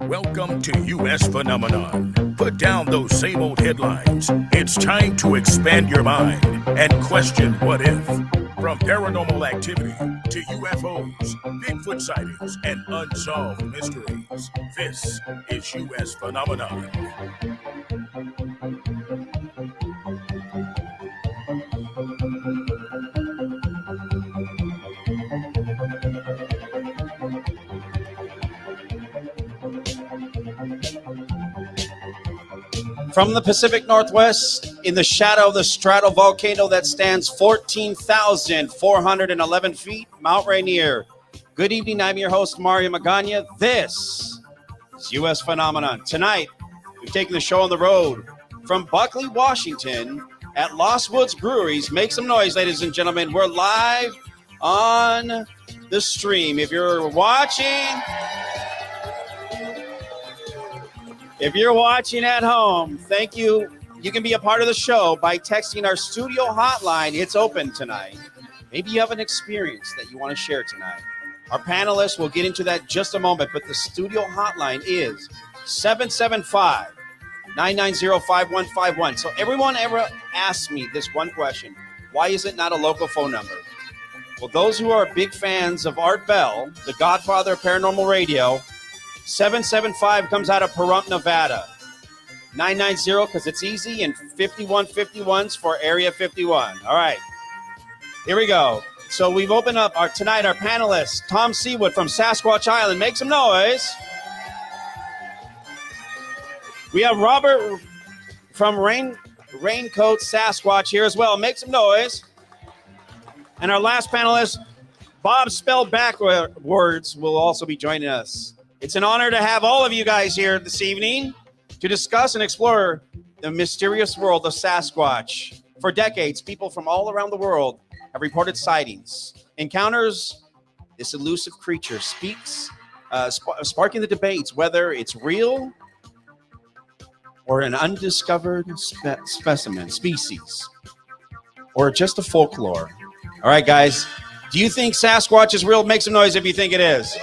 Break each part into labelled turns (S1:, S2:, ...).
S1: Welcome to U.S. Phenomenon. Put down those same old headlines. It's time to expand your mind and question what if. From paranormal activity to UFOs, Bigfoot sightings, and unsolved mysteries, this is U.S. Phenomenon.
S2: From the Pacific Northwest, in the shadow of the stratovolcano that stands 14,411 feet, Mount Rainier. Good evening, I'm your host, Mario Magana. This is U.S. Phenomenon. Tonight, we've taken the show on the road from Buckley, Washington, at Lost Woods Breweries. Make some noise, ladies and gentlemen. We're live on the stream. If you're watching at home, thank you. You can be a part of the show by texting our studio hotline. It's open tonight. Maybe you have an experience that you want to share tonight. Our panelists will get into that in just a moment, but the studio hotline is 775-990-5151. So everyone ever asks me this one question: why is it not a local phone number? Well, those who are big fans of Art Bell, the godfather of paranormal radio, 775 comes out of Pahrump, Nevada. 990 because it's easy, and 5151's for Area 51. All right, here we go. So we've opened up our panelist, Tom Sewid from Sasquatch Island. Make some noise. We have Robert from Raincoast Sasquatch here as well. Make some noise. And our last panelist, Bob spelled backwards, will also be joining us. It's an honor to have all of you guys here this evening to discuss and explore the mysterious world of Sasquatch. For decades, people from all around the world have reported sightings, encounters. This elusive creature speaks, sparking the debates whether it's real or an undiscovered species, or just a folklore. All right, guys, do you think Sasquatch is real? Make some noise if you think it is.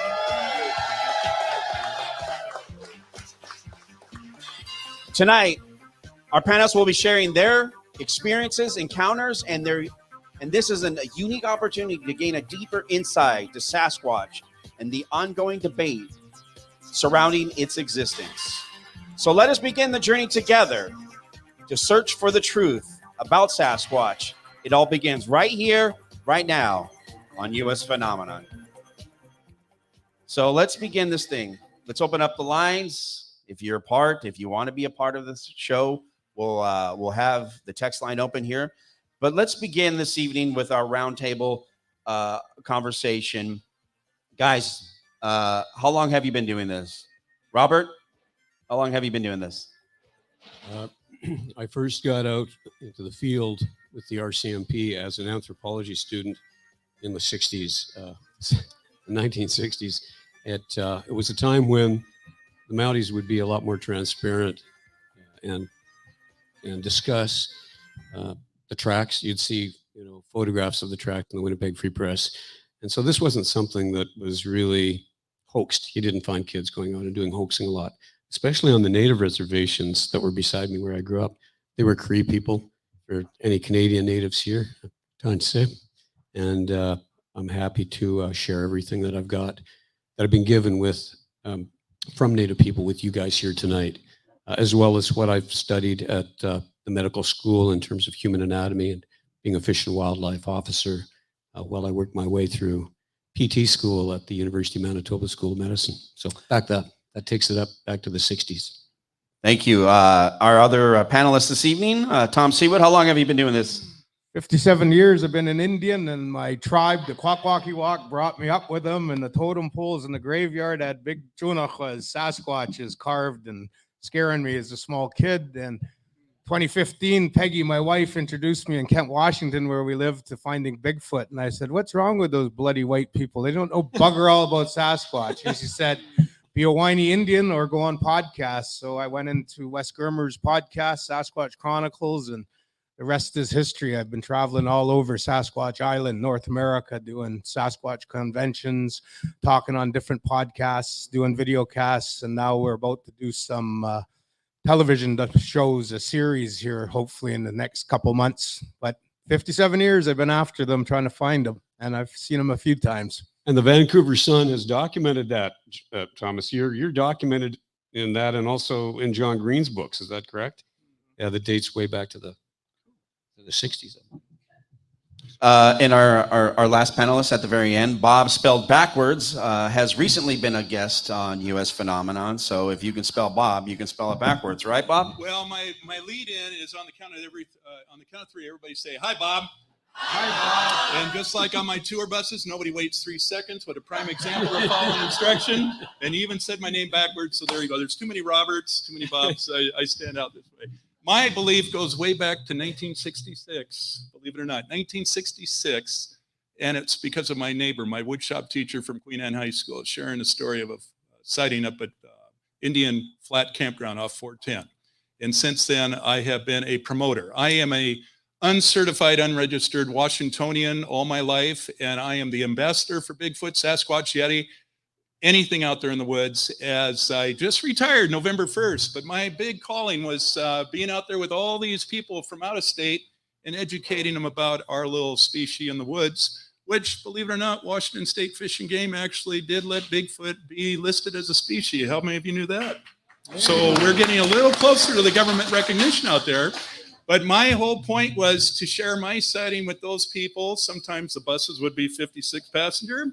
S2: Tonight, our panelists will be sharing their experiences, encounters, and this is a unique opportunity to gain a deeper insight to Sasquatch and the ongoing debate surrounding its existence. So let us begin the journey together to search for the truth about Sasquatch. It all begins right here, right now, on U.S. Phenomenon. So let's begin this thing. Let's open up the lines. If you want to be a part of this show, we'll have the text line open here. But let's begin this evening with our roundtable conversation. Guys, how long have you been doing this? Robert, how long have you been doing this?
S3: I first got out into the field with the RCMP as an anthropology student in the 60s, the 1960s. It was a time when the Mounties would be a lot more transparent and discuss the tracks. You'd see, photographs of the track in the Winnipeg Free Press. And so this wasn't something that was really hoaxed. You didn't find kids going out and doing hoaxing a lot, especially on the native reservations that were beside me where I grew up. They were Cree people. For any Canadian natives here, time to say. And I'm happy to share everything that I've got, that I've been given with from Native people with you guys here tonight, as well as what I've studied at the medical school in terms of human anatomy and being a fish and wildlife officer while I worked my way through PT school at the University of Manitoba School of Medicine. So that takes it up back to the 60s.
S2: Thank you. Our other panelists this evening, Tom Sewid, how long have you been doing this?
S4: 57 years I've been an Indian, and my tribe, the Kwakwakiwak, brought me up with them, and the totem poles in the graveyard at Big Chunach was Sasquatches carved and scaring me as a small kid. And 2015, Peggy, my wife, introduced me in Kent, Washington, where we live, to finding Bigfoot. And I said, what's wrong with those bloody white people? They don't know bugger all about Sasquatch. And she said, be a whiny Indian or go on podcasts. So I went into Wes Germer's podcast, Sasquatch Chronicles, and the rest is history. I've been traveling all over Sasquatch Island, North America, doing Sasquatch conventions, talking on different podcasts, doing video casts, and now we're about to do some television shows, a series here, hopefully in the next couple months. But 57 years I've been after them, trying to find them, and I've seen them a few times.
S3: And the Vancouver Sun has documented that, Thomas. You're documented in that, and also in John Green's books. Is that correct? Yeah, the dates way back to the 60s.
S2: In our last panelist at the very end, Bob spelled backwards, has recently been a guest on US Phenomenon. So if you can spell Bob, you can spell it backwards, right, Bob?
S5: Well, my lead in is on the count of three. Everybody say hi, Bob. Hi, Bob. And just like on my tour buses, nobody waits 3 seconds. What a prime example of following instruction. And he even said my name backwards. So there you go. There's too many Roberts, too many Bobs. I stand out this way. My belief goes way back to 1966, believe it or not, 1966. And it's because of my neighbor, my woodshop teacher from Queen Anne High School, sharing a story of a sighting up at Indian Flat Campground off 410. And since then, I have been a promoter. I am a uncertified, unregistered Washingtonian all my life, and I am the ambassador for Bigfoot, Sasquatch, Yeti, anything out there in the woods, as I just retired November 1st. But my big calling was being out there with all these people from out of state and educating them about our little species in the woods, which, believe it or not, Washington State Fish and Game actually did let Bigfoot be listed as a species. How many of you knew that? So we're getting a little closer to the government recognition out there. But my whole point was to share my sighting with those people. Sometimes the buses would be 56 passenger.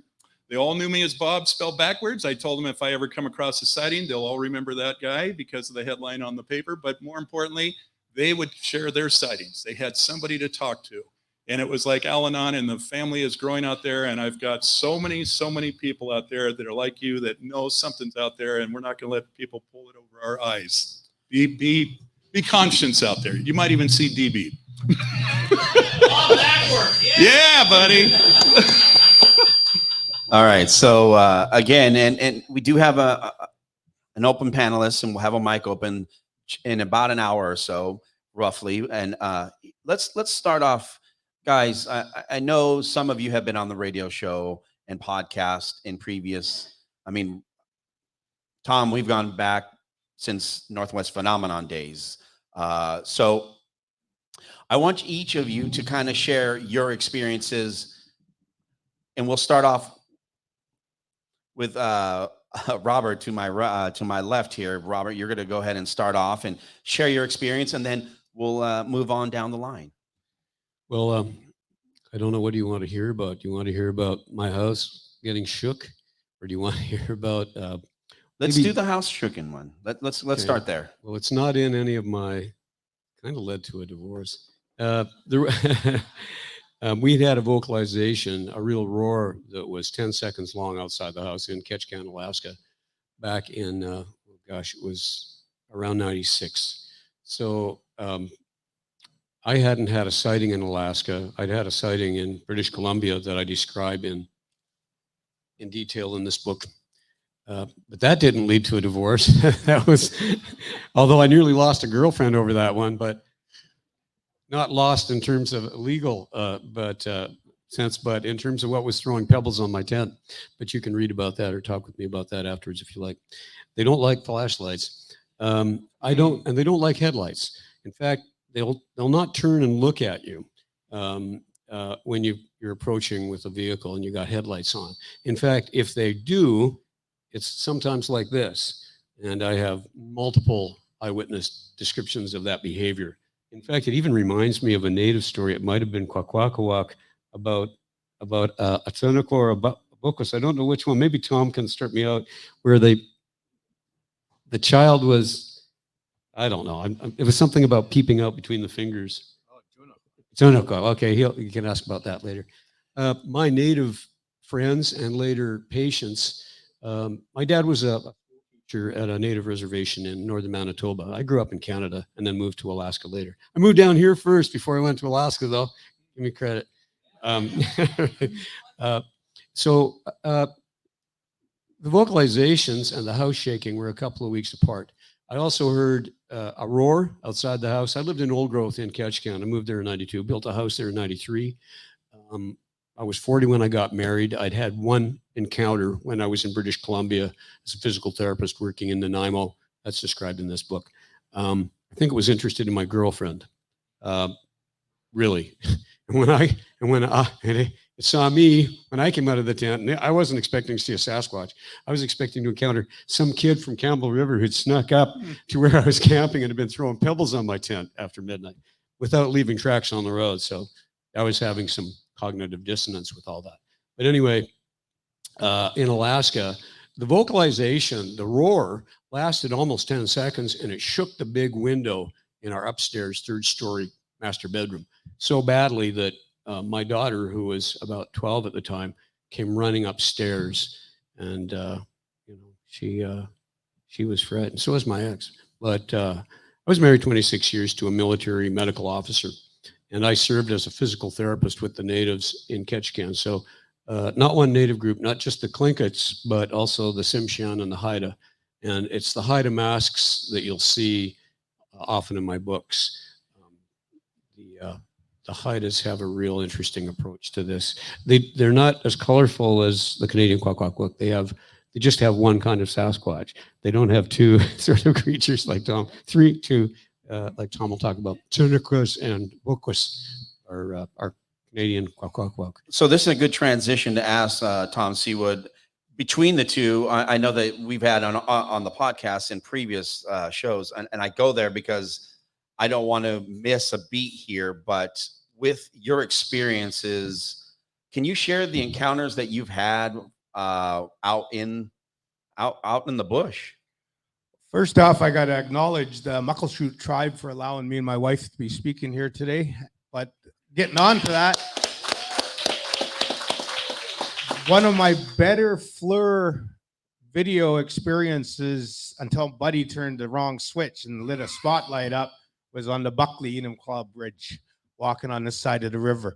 S5: They all knew me as Bob, spelled backwards. I told them if I ever come across a sighting, they'll all remember that guy because of the headline on the paper. But more importantly, they would share their sightings. They had somebody to talk to. And it was like Al-Anon, and the family is growing out there. And I've got so many people out there that are like you that know something's out there, and we're not going to let people pull it over our eyes. Be conscious out there. You might even see DB.
S2: All backwards.
S5: Yeah, buddy.
S2: All right. So again, and we do have an open panelist, and we'll have a mic open in about an hour or so, roughly. And let's start off, guys. I know some of you have been on the radio show and podcast in previous. I mean, Tom, we've gone back since Northwest Phenomenon days. So I want each of you to kind of share your experiences, and we'll start off with Robert to my left here. Robert, you're going to go ahead and start off and share your experience, and then we'll move on down the line.
S3: Well, I don't know. What do you want to hear about? Do you want to hear about my house getting shook, or do you want to hear about?
S2: Let's do the house shooken one. Let's okay. Start there.
S3: Well, it's not in any of my. Kind of led to a divorce. We'd had a vocalization, a real roar that was 10 seconds long outside the house in Ketchikan, Alaska, back in, it was around 96. So I hadn't had a sighting in Alaska. I'd had a sighting in British Columbia that I describe in detail in this book. But that didn't lead to a divorce. That was, although I nearly lost a girlfriend over that one, but not lost in terms of legal, but in terms of what was throwing pebbles on my tent. But you can read about that or talk with me about that afterwards if you like. They don't like flashlights. And they don't like headlights. In fact, they'll not turn and look at you when you're approaching with a vehicle and you got headlights on. In fact, if they do, it's sometimes like this, and I have multiple eyewitness descriptions of that behavior. In fact, it even reminds me of a native story. It might have been Kwakwaka'wakw about a Tunako or a Bokos. I don't know which one. Maybe Tom can start me out. Where the child was, I don't know. It was something about peeping out between the fingers. Tunako. Okay, you can ask about that later. My native friends and later patients. My dad was a teacher at a native reservation in northern Manitoba. I grew up in Canada and then moved to Alaska later. I moved down here first before I went to Alaska, though. Give me credit. So the vocalizations and the house shaking were a couple of weeks apart. I also heard a roar outside the house. I lived in Old Growth in Ketchikan. I moved there in 92, built a house there in 93. I was 40 when I got married. I'd had one encounter when I was in British Columbia as a physical therapist working in Nanaimo. That's described in this book. I think I was interested in my girlfriend, really. And it saw me when I came out of the tent, and I wasn't expecting to see a Sasquatch. I was expecting to encounter some kid from Campbell River who'd snuck up to where I was camping and had been throwing pebbles on my tent after midnight without leaving tracks on the road. So I was having some cognitive dissonance with all that. But anyway, in Alaska, the vocalization, the roar, lasted almost 10 seconds, and it shook the big window in our upstairs third-story master bedroom so badly that my daughter, who was about 12 at the time, came running upstairs, and she was frightened. So was my ex. But I was married 26 years to a military medical officer, and I served as a physical therapist with the natives in Ketchikan. So not one native group, not just the Tlinkits, but also the Tsimshian and the Haida. And it's the Haida masks that you'll see often in my books. The Haidas have a real interesting approach to this. They're not as colorful as the Canadian Kwakwaka'wakw. They just have one kind of Sasquatch. They don't have two sort of creatures like Tom. Two, like Tom will talk about. Tunicus and Wokwis are Canadian Kwakwaka'wakw.
S2: So this is a good transition to ask Tom Sewid. Between the two, I know that we've had on the podcast in previous shows, and I go there because I don't want to miss a beat here, but with your experiences, can you share the encounters that you've had out in the bush?
S4: First off, I got to acknowledge the Muckleshoot tribe for allowing me and my wife to be speaking here today. But getting on to that, one of my better FLIR video experiences until Buddy turned the wrong switch and lit a spotlight up was on the Buckley Enumclaw Bridge, walking on this side of the river.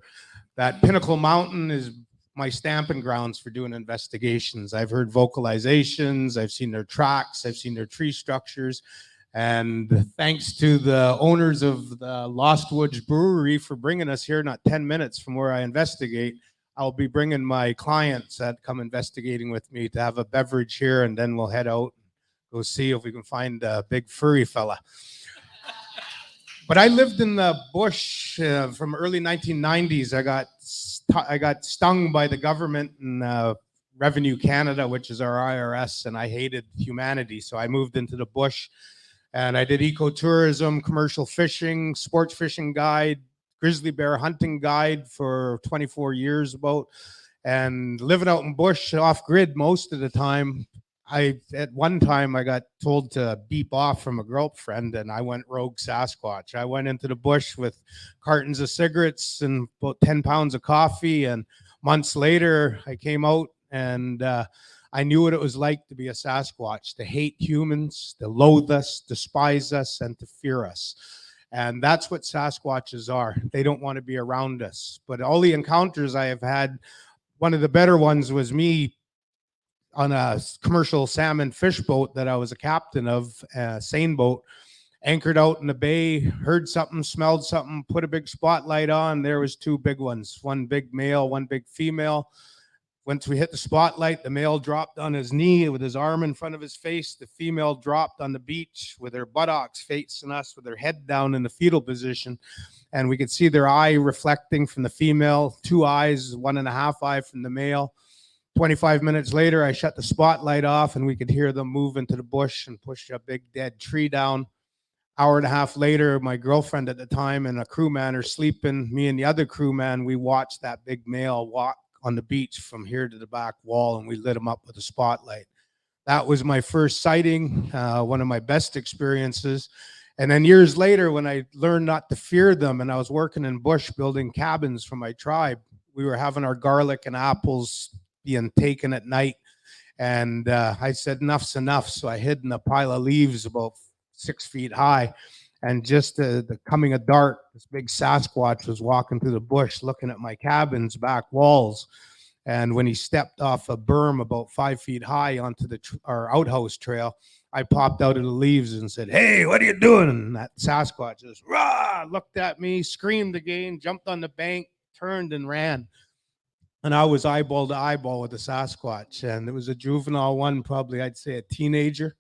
S4: That Pinnacle Mountain is my stamping grounds for doing investigations. I've heard vocalizations, I've seen their tracks, I've seen their tree structures, and thanks to the owners of the Lost Woods Brewery for bringing us here, not 10 minutes from where I investigate. I'll be bringing my clients that come investigating with me to have a beverage here, and then we'll head out and go see if we can find a big furry fella. But I lived in the bush from early 1990s. I got stung by the government in Revenue Canada, which is our IRS, and I hated humanity. So I moved into the bush, and I did ecotourism, commercial fishing, sports fishing guide, grizzly bear hunting guide for 24 years about, and living out in bush off grid most of the time. At one time I got told to beep off from a girlfriend, and I went rogue Sasquatch. I went into the bush with cartons of cigarettes and about 10 pounds of coffee, and months later I came out, and I knew what it was like to be a Sasquatch, to hate humans, to loathe us, despise us, and to fear us. And that's what Sasquatches are. They don't want to be around us. But all the encounters I have had, one of the better ones was me on a commercial salmon fish boat that I was a captain of, a seine boat, anchored out in the bay, heard something, smelled something, put a big spotlight on. There was two big ones, one big male, one big female. Once we hit the spotlight, the male dropped on his knee with his arm in front of his face. The female dropped on the beach with her buttocks facing us, with her head down in the fetal position. And we could see their eye reflecting from the female, 2 eyes, 1.5 eye from the male. 25 minutes later, I shut the spotlight off, and we could hear them move into the bush and push a big dead tree down. Hour and a half later, my girlfriend at the time and a crewman are sleeping. Me and the other crewman, we watched that big male walk on the beach from here to the back wall, and we lit him up with a spotlight. That was my first sighting, one of my best experiences. And then years later, when I learned not to fear them, and I was working in bush building cabins for my tribe, we were having our garlic and apples being taken at night, and I said enough's enough. So I hid in a pile of leaves about 6 feet high, and just the coming of dark, this big Sasquatch was walking through the bush looking at my cabin's back walls. And when he stepped off a berm about 5 feet high onto our outhouse trail, I popped out of the leaves and said, "Hey, what are you doing?" And that Sasquatch just rah, looked at me, screamed again, jumped on the bank, turned and ran. And I was eyeball to eyeball with the Sasquatch. And it was a juvenile one, probably I'd say a teenager.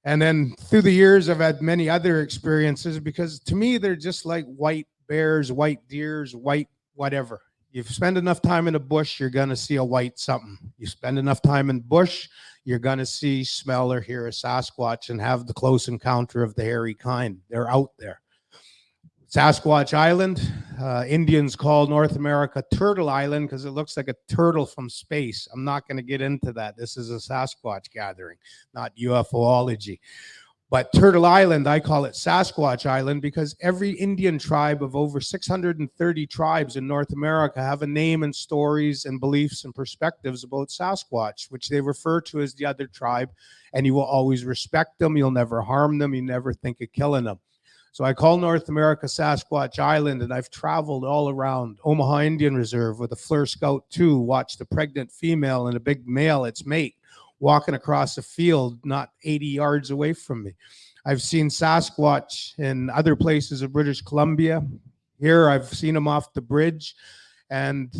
S4: And then through the years, I've had many other experiences because to me, they're just like white bears, white deers, white whatever. You spend enough time in the bush, you're going to see a white something. You spend enough time in the bush, you're going to see, smell, or hear a Sasquatch and have the close encounter of the hairy kind. They're out there. Sasquatch Island, Indians call North America Turtle Island because it looks like a turtle from space. I'm not going to get into that. This is a Sasquatch gathering, not UFOlogy. But Turtle Island, I call it Sasquatch Island because every Indian tribe of over 630 tribes in North America have a name and stories and beliefs and perspectives about Sasquatch, which they refer to as the other tribe. And you will always respect them. You'll never harm them. You never think of killing them. So I call North America Sasquatch Island, and I've traveled all around Omaha Indian Reserve with a Fleur Scout 2, watched a pregnant female and a big male, its mate, walking across a field not 80 yards away from me. I've seen Sasquatch in other places of British Columbia. Here, I've seen them off the bridge. And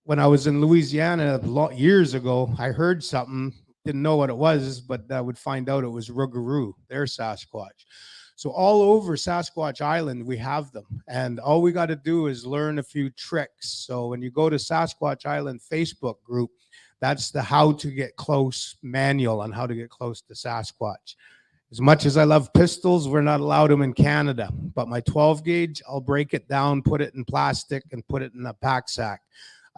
S4: when I was in Louisiana years ago, I heard something, didn't know what it was, but I would find out it was Rougarou, their Sasquatch. So all over Sasquatch Island, we have them. And all we got to do is learn a few tricks. So when you go to Sasquatch Island Facebook group, that's the how to get close manual on how to get close to Sasquatch. As much as I love pistols, we're not allowed them in Canada. But my 12 gauge, I'll break it down, put it in plastic, and put it in a pack sack.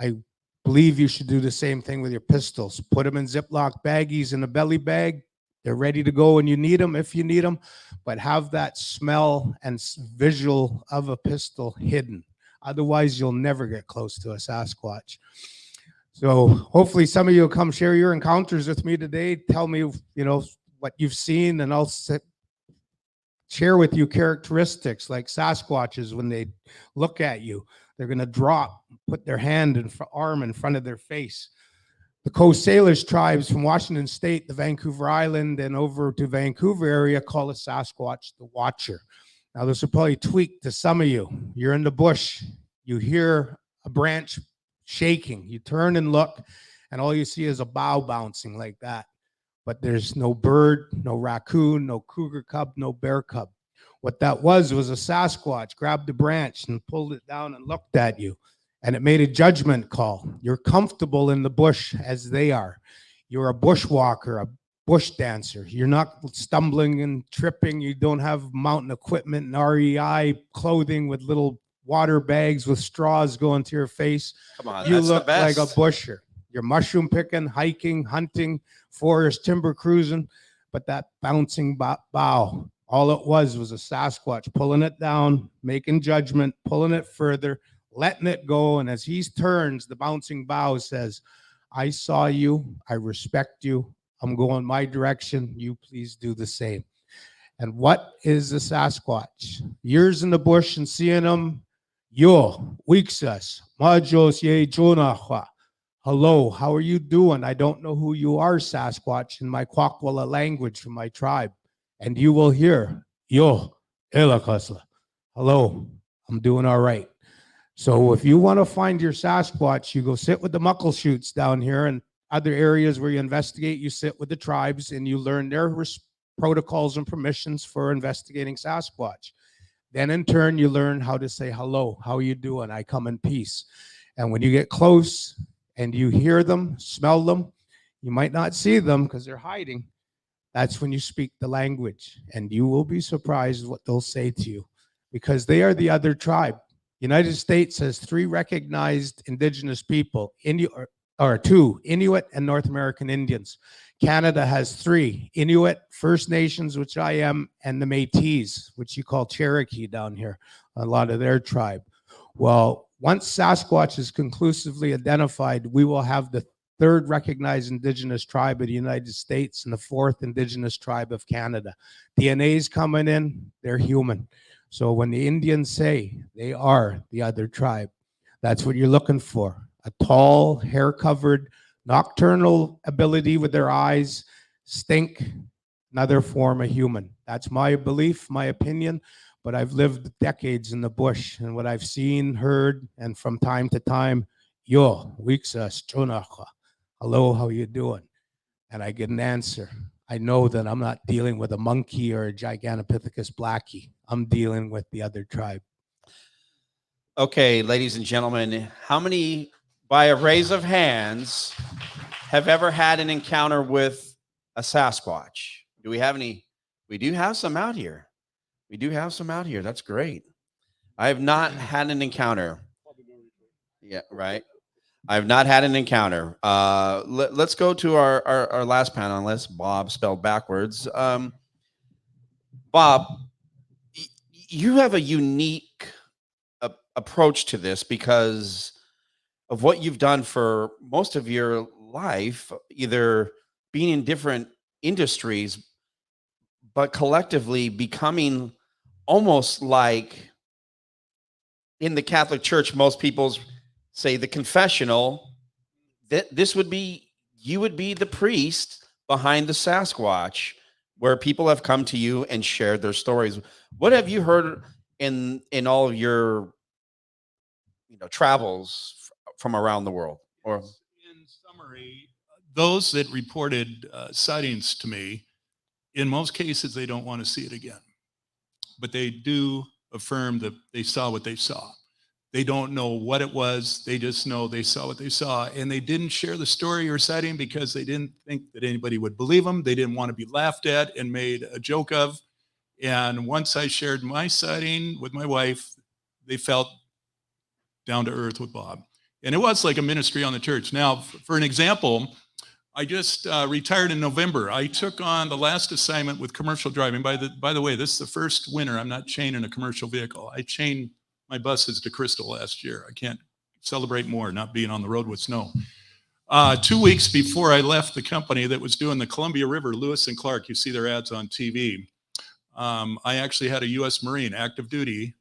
S4: I believe you should do the same thing with your pistols. Put them in Ziploc baggies in a belly bag. They're ready to go when you need them, if you need them, but have that smell and visual of a pistol hidden. Otherwise, you'll never get close to a Sasquatch. So hopefully some of you will come share your encounters with me today. Tell me, what you've seen, and I'll share with you characteristics like Sasquatches. When they look at you, they're going to drop, put their hand and arm in front of their face. The Coast Salish tribes from Washington State, the Vancouver Island, and over to Vancouver area call a Sasquatch the Watcher. Now, this will probably tweak to some of you. You're in the bush. You hear a branch shaking. You turn and look, and all you see is a bough bouncing like that. But there's no bird, no raccoon, no cougar cub, no bear cub. What that was a Sasquatch grabbed a branch and pulled it down and looked at you. And it made a judgment call. You're comfortable in the bush as they are. You're a bushwalker, a bush dancer. You're not stumbling and tripping. You don't have mountain equipment and REI clothing with little water bags with straws going to your face.
S2: Come on,
S4: you
S2: that's
S4: look
S2: the best.
S4: like a busher. You're mushroom picking, hiking, hunting, forest timber cruising. But that bouncing bough, all it was a Sasquatch pulling it down, making judgment, pulling it further, letting it go. And as he turns, the bouncing bough says, I saw you. I respect you. I'm going my direction. You please do the same. And what is the Sasquatch? Years in the bush and seeing them. Yo, Wixas, Majos ye Jonahua. Hello, how are you doing? I don't know who you are, Sasquatch, in my Kwakwala language from my tribe. And you will hear, Yo, Elakasla. Hello, I'm doing all right. So if you want to find your Sasquatch, you go sit with the muckleshoots down here and other areas where you investigate. You sit with the tribes and you learn their protocols and permissions for investigating Sasquatch. Then in turn, you learn how to say, hello, how are you doing? I come in peace. And when you get close and you hear them, smell them, you might not see them because they're hiding. That's when you speak the language, and you will be surprised what they'll say to you because they are the other tribe. United States has 3 recognized indigenous people, two, Inuit and North American Indians. Canada has 3, Inuit, First Nations, which I am, and the Métis, which you call Cherokee down here, a lot of their tribe. Well, once Sasquatch is conclusively identified, we will have the 3rd recognized indigenous tribe of the United States and the 4th indigenous tribe of Canada. DNA's coming in, they're human. So when the Indians say they are the other tribe, that's what you're looking for. A tall, hair-covered, nocturnal ability with their eyes, stink, another form of human. That's my belief, my opinion, but I've lived decades in the bush, and what I've seen, heard, and from time to time, yo, Wixas, Chonacha, hello, how you doing? And I get an answer. I know that I'm not dealing with a monkey or a Gigantopithecus blackie. I'm dealing with the other tribe.
S2: Okay, ladies and gentlemen, how many, by a raise of hands, have ever had an encounter with a Sasquatch? Do we have any? We do have some out here. We do have some out here. That's great. I have not had an encounter. Yeah, right. I have not had an encounter. Let's go to our last panelist, Bob, spelled backwards. Bob, you have a unique approach to this because of what you've done for most of your life, either being in different industries, but collectively becoming almost like in the Catholic Church, most people say the confessional, that this would be, you would be the priest behind the Sasquatch, where people have come to you and shared their stories. What have you heard in all of your travels from around the world? Or
S5: in summary, those that reported sightings to me, in most cases, they don't want to see it again, but they do affirm that they saw what they saw. They don't know what it was. They just know they saw what they saw. And they didn't share the story or sighting because they didn't think that anybody would believe them. They didn't want to be laughed at and made a joke of. And once I shared my sighting with my wife, they felt down to earth with Bob. And it was like a ministry on the church. Now, for an example, I just retired in November. I took on the last assignment with commercial driving. By the way, this is the first winter I'm not chaining a commercial vehicle. I chained my buses to Crystal last year. I can't celebrate more not being on the road with snow. 2 weeks before I left the company that was doing the Columbia River, Lewis and Clark, you see their ads on TV. I actually had a U.S. Marine active duty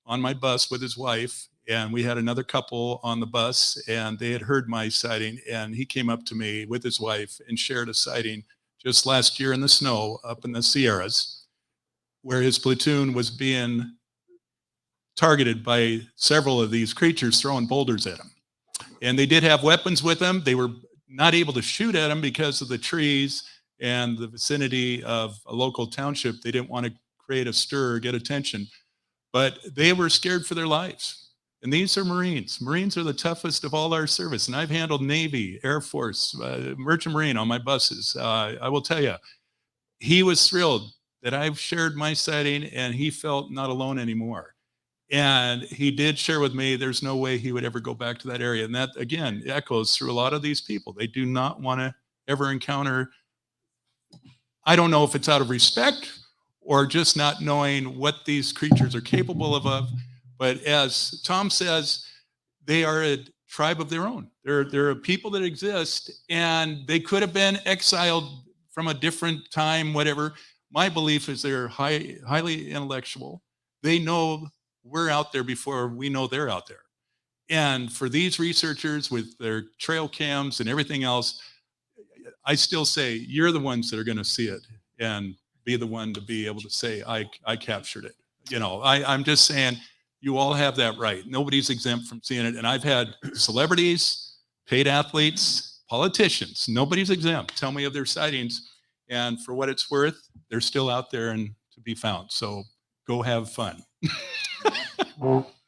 S5: on my bus with his wife, and we had another couple on the bus, and they had heard my sighting, and he came up to me with his wife and shared a sighting just last year in the snow up in the Sierras, where his platoon was being targeted by several of these creatures throwing boulders at him. And they did have weapons with them. They were not able to shoot at him because of the trees and the vicinity of a local township. They didn't want to create a stir or get attention, but they were scared for their lives. And these are Marines. Marines are the toughest of all our service. And I've handled Navy, Air Force, Merchant Marine on my buses. I will tell you, he was thrilled that I've shared my sighting, and he felt not alone anymore. And he did share with me there's no way he would ever go back to that area. And that, again, echoes through a lot of these people. They do not want to ever encounter, I don't know if it's out of respect or just not knowing what these creatures are capable of. But as Tom says, they are a tribe of their own. They're a people that exist, and they could have been exiled from a different time, whatever. My belief is they're highly intellectual. They know we're out there before we know they're out there. And for these researchers with their trail cams and everything else, I still say you're the ones that are going to see it and be the one to be able to say, I captured it. I'm just saying you all have that right. Nobody's exempt from seeing it. And I've had celebrities, paid athletes, politicians, nobody's exempt tell me of their sightings. And for what it's worth, they're still out there and to be found. So go have fun.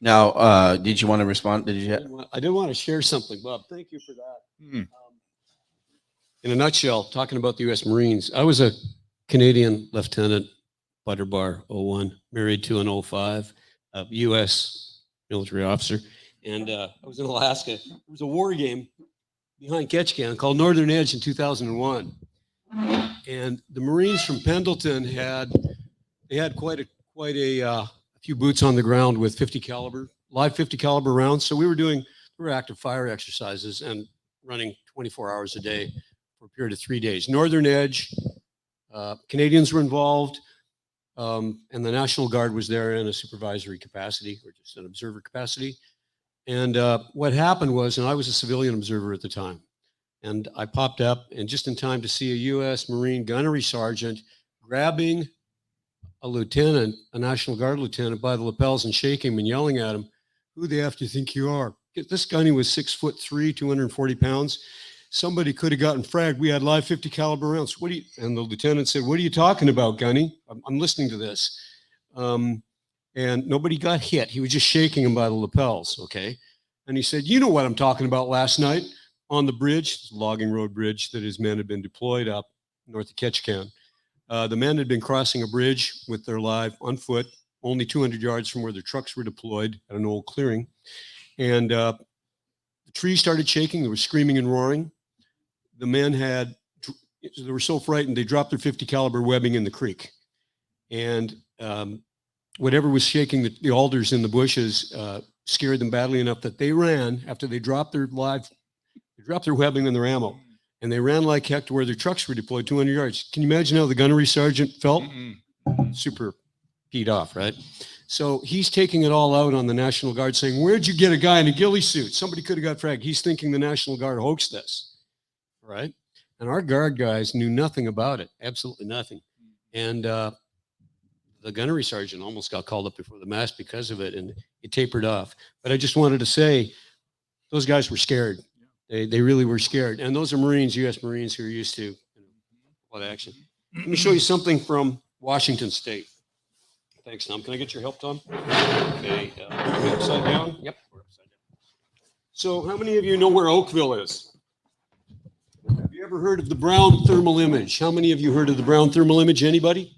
S2: now, did you want to respond?
S3: I did want to share something, Bob. Thank you for that. In a nutshell, talking about the U.S. Marines, I was a Canadian Lieutenant, Butterbar 01, married to an 05, a U.S. military officer. And I was in Alaska. There was a war game behind Ketchikan called Northern Edge in 2001. And the Marines from Pendleton had quite a few boots on the ground with live 50 caliber rounds. So we were doing active fire exercises and running 24 hours a day for a period of 3 days. Northern Edge, Canadians were involved, and the National Guard was there in a supervisory capacity or just an observer capacity. And what happened was, and I was a civilian observer at the time, and I popped up and just in time to see a U.S. Marine gunnery sergeant grabbing a lieutenant, a National Guard lieutenant, by the lapels and shaking him and yelling at him, "Who the F do you think you are?" This gunny was 6'3", 240 pounds. Somebody could have gotten fragged. We had live 50 caliber rounds. And the lieutenant said, "What are you talking about, gunny? I'm listening to this." And nobody got hit. He was just shaking him by the lapels, okay? And he said, "You know what I'm talking about last night on the bridge," logging road bridge that his men had been deployed up north of Ketchikan. The men had been crossing a bridge with their live on foot, only 200 yards from where their trucks were deployed at an old clearing. And the trees started shaking. They were screaming and roaring. The men they were so frightened, they dropped their 50 caliber webbing in the creek. And whatever was shaking the alders in the bushes scared them badly enough that they ran after they dropped their webbing and their ammo. And they ran like heck to where their trucks were deployed 200 yards. Can you imagine how the gunnery sergeant felt? Super peed off, right? So he's taking it all out on the National Guard, saying, "Where'd you get a guy in a ghillie suit? Somebody could have got fragged." He's thinking the National Guard hoaxed this, right? And our Guard guys knew nothing about it, absolutely nothing. And the gunnery sergeant almost got called up before the mast because of it, and it tapered off. But I just wanted to say, those guys were scared. They really were scared. And those are Marines, U.S. Marines, who are used to a lot of action. Let me show you something from Washington State. Thanks, Tom. Can I get your help, Tom? Okay. Are we upside down? Yep, we're upside down. So how many of you know where Oakville is? Have you ever heard of the Brown thermal image? How many of you heard of the Brown thermal image? Anybody?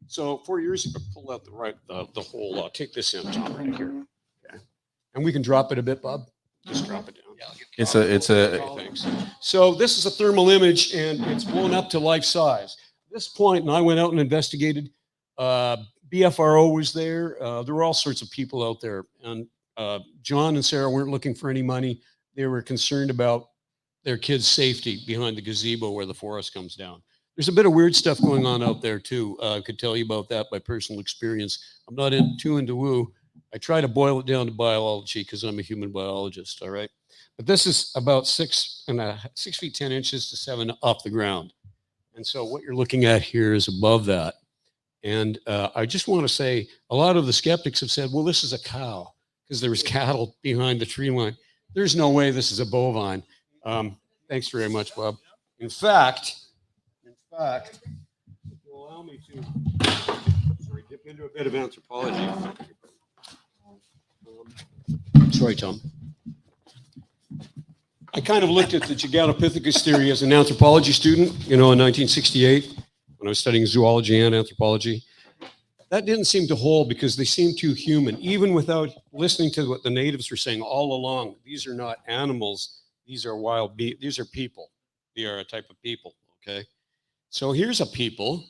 S3: So 4 years ago, pull out the whole, take this in, Tom, right here. Okay. And we can drop it a bit, Bob. Just drop it down.
S6: It's a.
S3: Thanks. So this is a thermal image, and it's blown up to life size. At this point, and I went out and investigated. BFRO was there. There were all sorts of people out there, and John and Sarah weren't looking for any money. They were concerned about their kids' safety behind the gazebo where the forest comes down. There's a bit of weird stuff going on out there too. I could tell you about that by personal experience. I'm not too into woo. I try to boil it down to biology because I'm a human biologist. All right. But this is about 6 feet 10 inches to 7 off the ground. And so what you're looking at here is above that. And I just want to say, a lot of the skeptics have said, well, this is a cow because there was cattle behind the tree line. There's no way this is a bovine. Thanks very much, Bob. In fact, if you allow me to dip into a bit of anthropology. Sorry, Tom. I kind of looked at the Gigantopithecus theory as an anthropology student, in 1968 when I was studying zoology and anthropology. That didn't seem to hold because they seemed too human, even without listening to what the natives were saying all along. These are not animals. These are these are people. They are a type of people, okay? So here's a people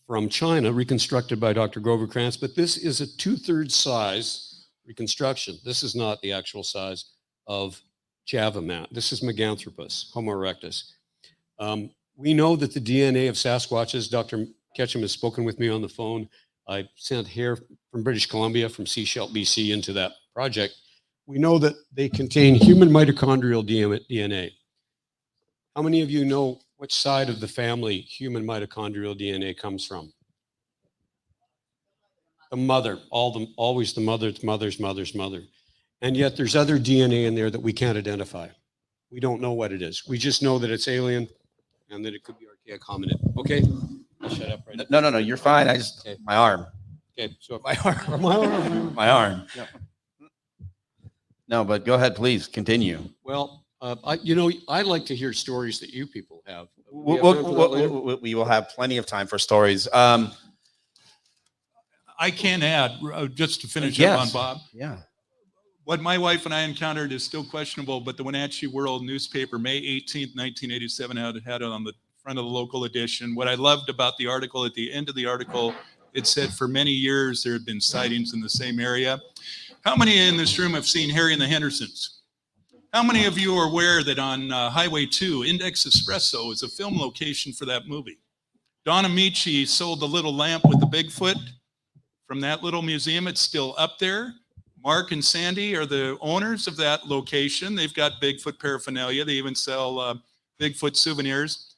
S3: from China reconstructed by Dr. Grover Krantz, but this is a 2/3 size reconstruction. This is not the actual size of Java mat. This is Meganthropus, Homo erectus. We know that the DNA of Sasquatches, Dr. Ketchum has spoken with me on the phone. I sent hair from British Columbia, from Seashell, BC, into that project. We know that they contain human mitochondrial DNA. How many of you know which side of the family human mitochondrial DNA comes from? The mother, always the mother, it's mother's mother's mother. And yet there's other DNA in there that we can't identify. We don't know what it is. We just know that it's alien and that it could be archaic hominid. Okay, I'll shut up right now.
S6: No, you're fine. My arm.
S3: Okay, so
S6: My arm. My arm. Yeah. No, but go ahead, please continue.
S3: Well, I like to hear stories that you people have.
S6: We will have plenty of time for stories.
S5: I can add, just to finish up on Bob.
S6: Yeah.
S5: What my wife and I encountered is still questionable, but the Wenatchee World newspaper, May 18th, 1987, had it on the front of the local edition. What I loved about the article, at the end of the article, it said for many years there had been sightings in the same area. How many in this room have seen Harry and the Hendersons? How many of you are aware that on Highway 2, Index Espresso is a film location for that movie? Don Amici sold the little lamp with the Bigfoot from that little museum. It's still up there. Mark and Sandy are the owners of that location. They've got Bigfoot paraphernalia. They even sell Bigfoot souvenirs.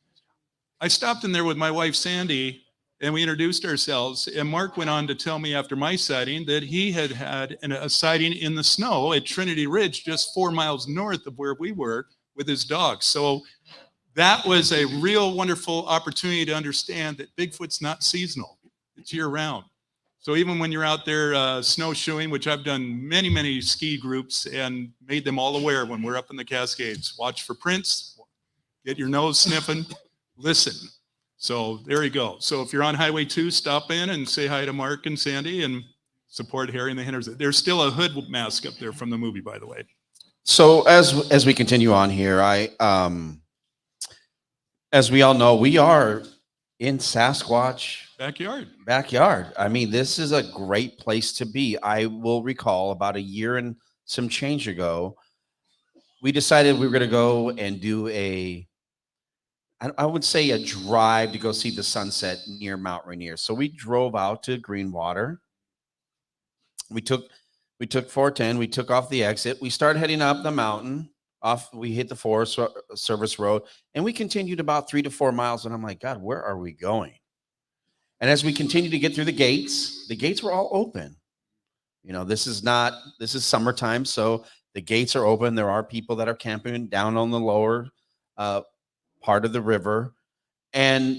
S5: I stopped in there with my wife, Sandy, and we introduced ourselves. And Mark went on to tell me after my sighting that he had had a sighting in the snow at Trinity Ridge, just 4 miles north of where we were, with his dog. So that was a real wonderful opportunity to understand that Bigfoot's not seasonal. It's year round. So even when you're out there snowshoeing, which I've done many, many ski groups and made them all aware when we're up in the Cascades, watch for prints, get your nose sniffing, listen. So there you go. So if you're on Highway 2, stop in and say hi to Mark and Sandy and support Harry and the Hinders. There's still a hood mask up there from the movie, by the way.
S6: So as we continue on here, as we all know, we are in Sasquatch backyard. I mean, this is a great place to be. I will recall about a year and some change ago, we decided we were going to go and do I would say a drive to go see the sunset near Mount Rainier. So we drove out to Greenwater. We took 410. We took off the exit. We started heading up the mountain. We hit the Forest Service Road, and we continued about 3 to 4 miles. And I'm like, God, where are we going? And as we continued to get through the gates were all open. You know, this is summertime, so the gates are open. There are people that are camping down on the lower part of the river. And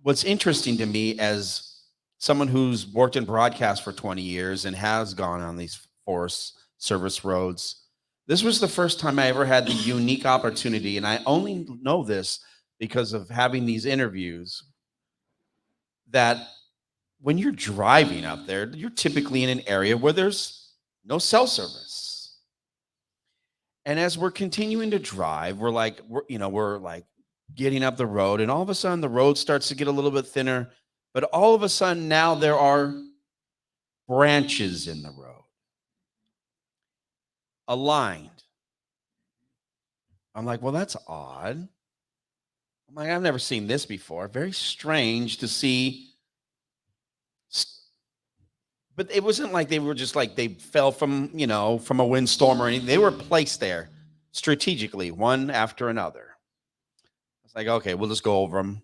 S6: what's interesting to me, as someone who's worked in broadcast for 20 years and has gone on these Forest Service roads, this was the first time I ever had the unique opportunity, and I only know this because of having these interviews, that when you're driving up there, you're typically in an area where there's no cell service. And as we're continuing to drive, we're like getting up the road, and all of a sudden the road starts to get a little bit thinner, but all of a sudden now there are branches in the road, aligned. I'm like, well, that's odd. I'm like, I've never seen this before. Very strange to see. But it wasn't like they were just like they fell from a windstorm or anything. They were placed there strategically, one after another. It's like, okay, we'll just go over them.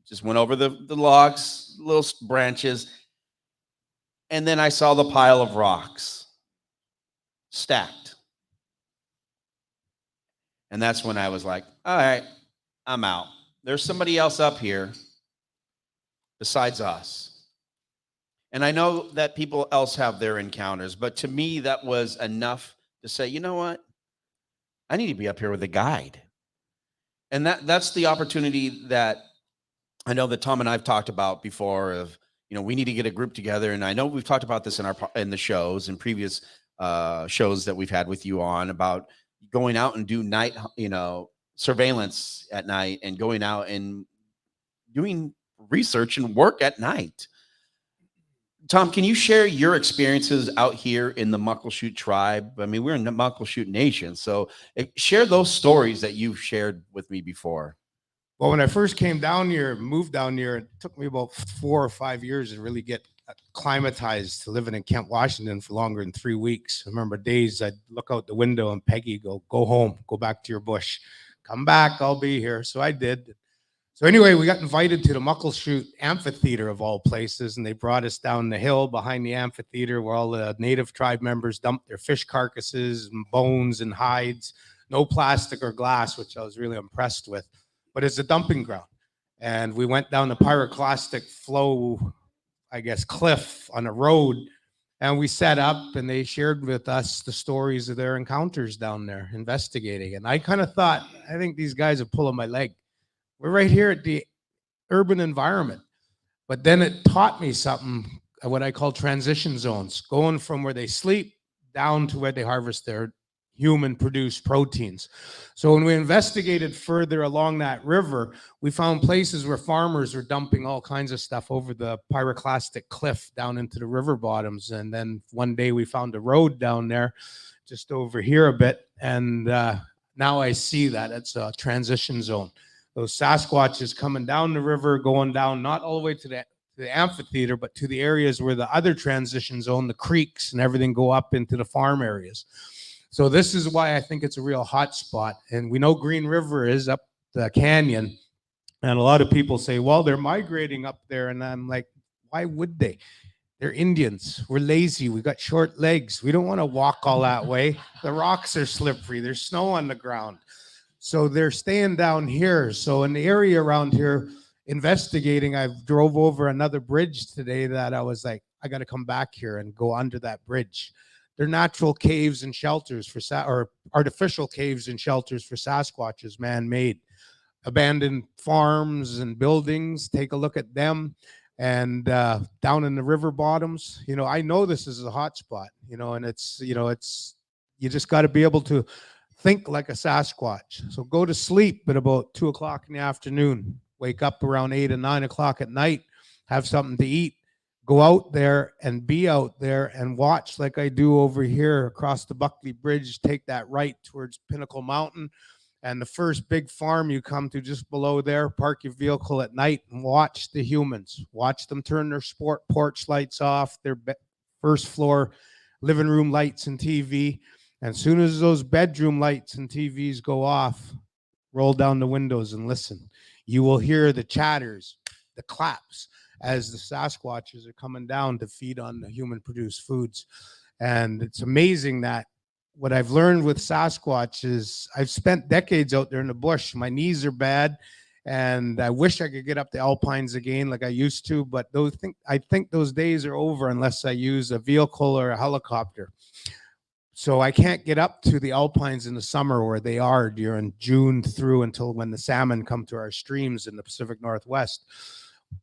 S6: Just went over the logs, little branches. And then I saw the pile of rocks stacked. And that's when I was like, all right, I'm out. There's somebody else up here besides us. And I know that people else have their encounters, but to me, that was enough to say, you know what? I need to be up here with a guide. And that's the opportunity that I know that Tom and I've talked about before of, we need to get a group together. And I know we've talked about this in the shows and previous shows that we've had with you on about going out and do night, surveillance at night and going out and doing research and work at night. Tom, can you share your experiences out here in the Muckleshoot tribe? I mean, we're in the Muckleshoot Nation, so share those stories that you've shared with me before.
S4: Well, when I first came down here, moved down here, it took me about 4 or 5 years to really get acclimatized to living in Kent, Washington for longer than 3 weeks. I remember days I'd look out the window and Peggy go home, go back to your bush, come back, I'll be here. So I did. So anyway, we got invited to the Muckleshoot Amphitheater of all places, and they brought us down the hill behind the amphitheater where all the native tribe members dumped their fish carcasses and bones and hides, no plastic or glass, which I was really impressed with. But it's a dumping ground. And we went down the pyroclastic flow, I guess, cliff on a road, and we set up, and they shared with us the stories of their encounters down there investigating. And I kind of thought, I think these guys are pulling my leg. We're right here at the urban environment. But then it taught me something, what I call transition zones, going from where they sleep down to where they harvest their human-produced proteins. So when we investigated further along that river, we found places where farmers were dumping all kinds of stuff over the pyroclastic cliff down into the river bottoms. And then one day we found a road down there just over here a bit. And now I see that it's a transition zone. Those Sasquatches coming down the river, going down not all the way to the amphitheater, but to the areas where the other transition zone, the creeks and everything, go up into the farm areas. So this is why I think it's a real hot spot. And we know Green River is up the canyon. And a lot of people say, well, they're migrating up there. And I'm like, why would they? They're Indians. We're lazy. We got short legs. We don't want to walk all that way. The rocks are slippery. There's snow on the ground. So they're staying down here. So in the area around here, investigating, I drove over another bridge today that I was like, I got to come back here and go under that bridge. They're natural caves and shelters for or artificial caves and shelters for Sasquatches, man-made. Abandoned farms and buildings. Take a look at them. And down in the river bottoms, you know, I know this is a hot spot, you know, and it's, you know, it's, you just got to be able to think like a Sasquatch. So go to sleep at about 2 o'clock in the afternoon, wake up around 8 and 9 o'clock at night, have something to eat, go out there and be out there and watch like I do over here across the Buckley Bridge, take that right towards Pinnacle Mountain. And the first big farm you come to just below there, park your vehicle at night and watch the humans. Watch them turn their porch lights off, their first floor living room lights and TV. And as soon as those bedroom lights and TVs go off, roll down the windows and listen. You will hear the chatters, the claps, as the Sasquatches are coming down to feed on the human-produced foods. And it's amazing that what I've learned with Sasquatch is I've spent decades out there in the bush. My knees are bad, and I wish I could get up the Alpines again like I used to, but I think those days are over unless I use a vehicle or a helicopter. So I can't get up to the Alpines in the summer where they are during June through until when the salmon come to our streams in the Pacific Northwest.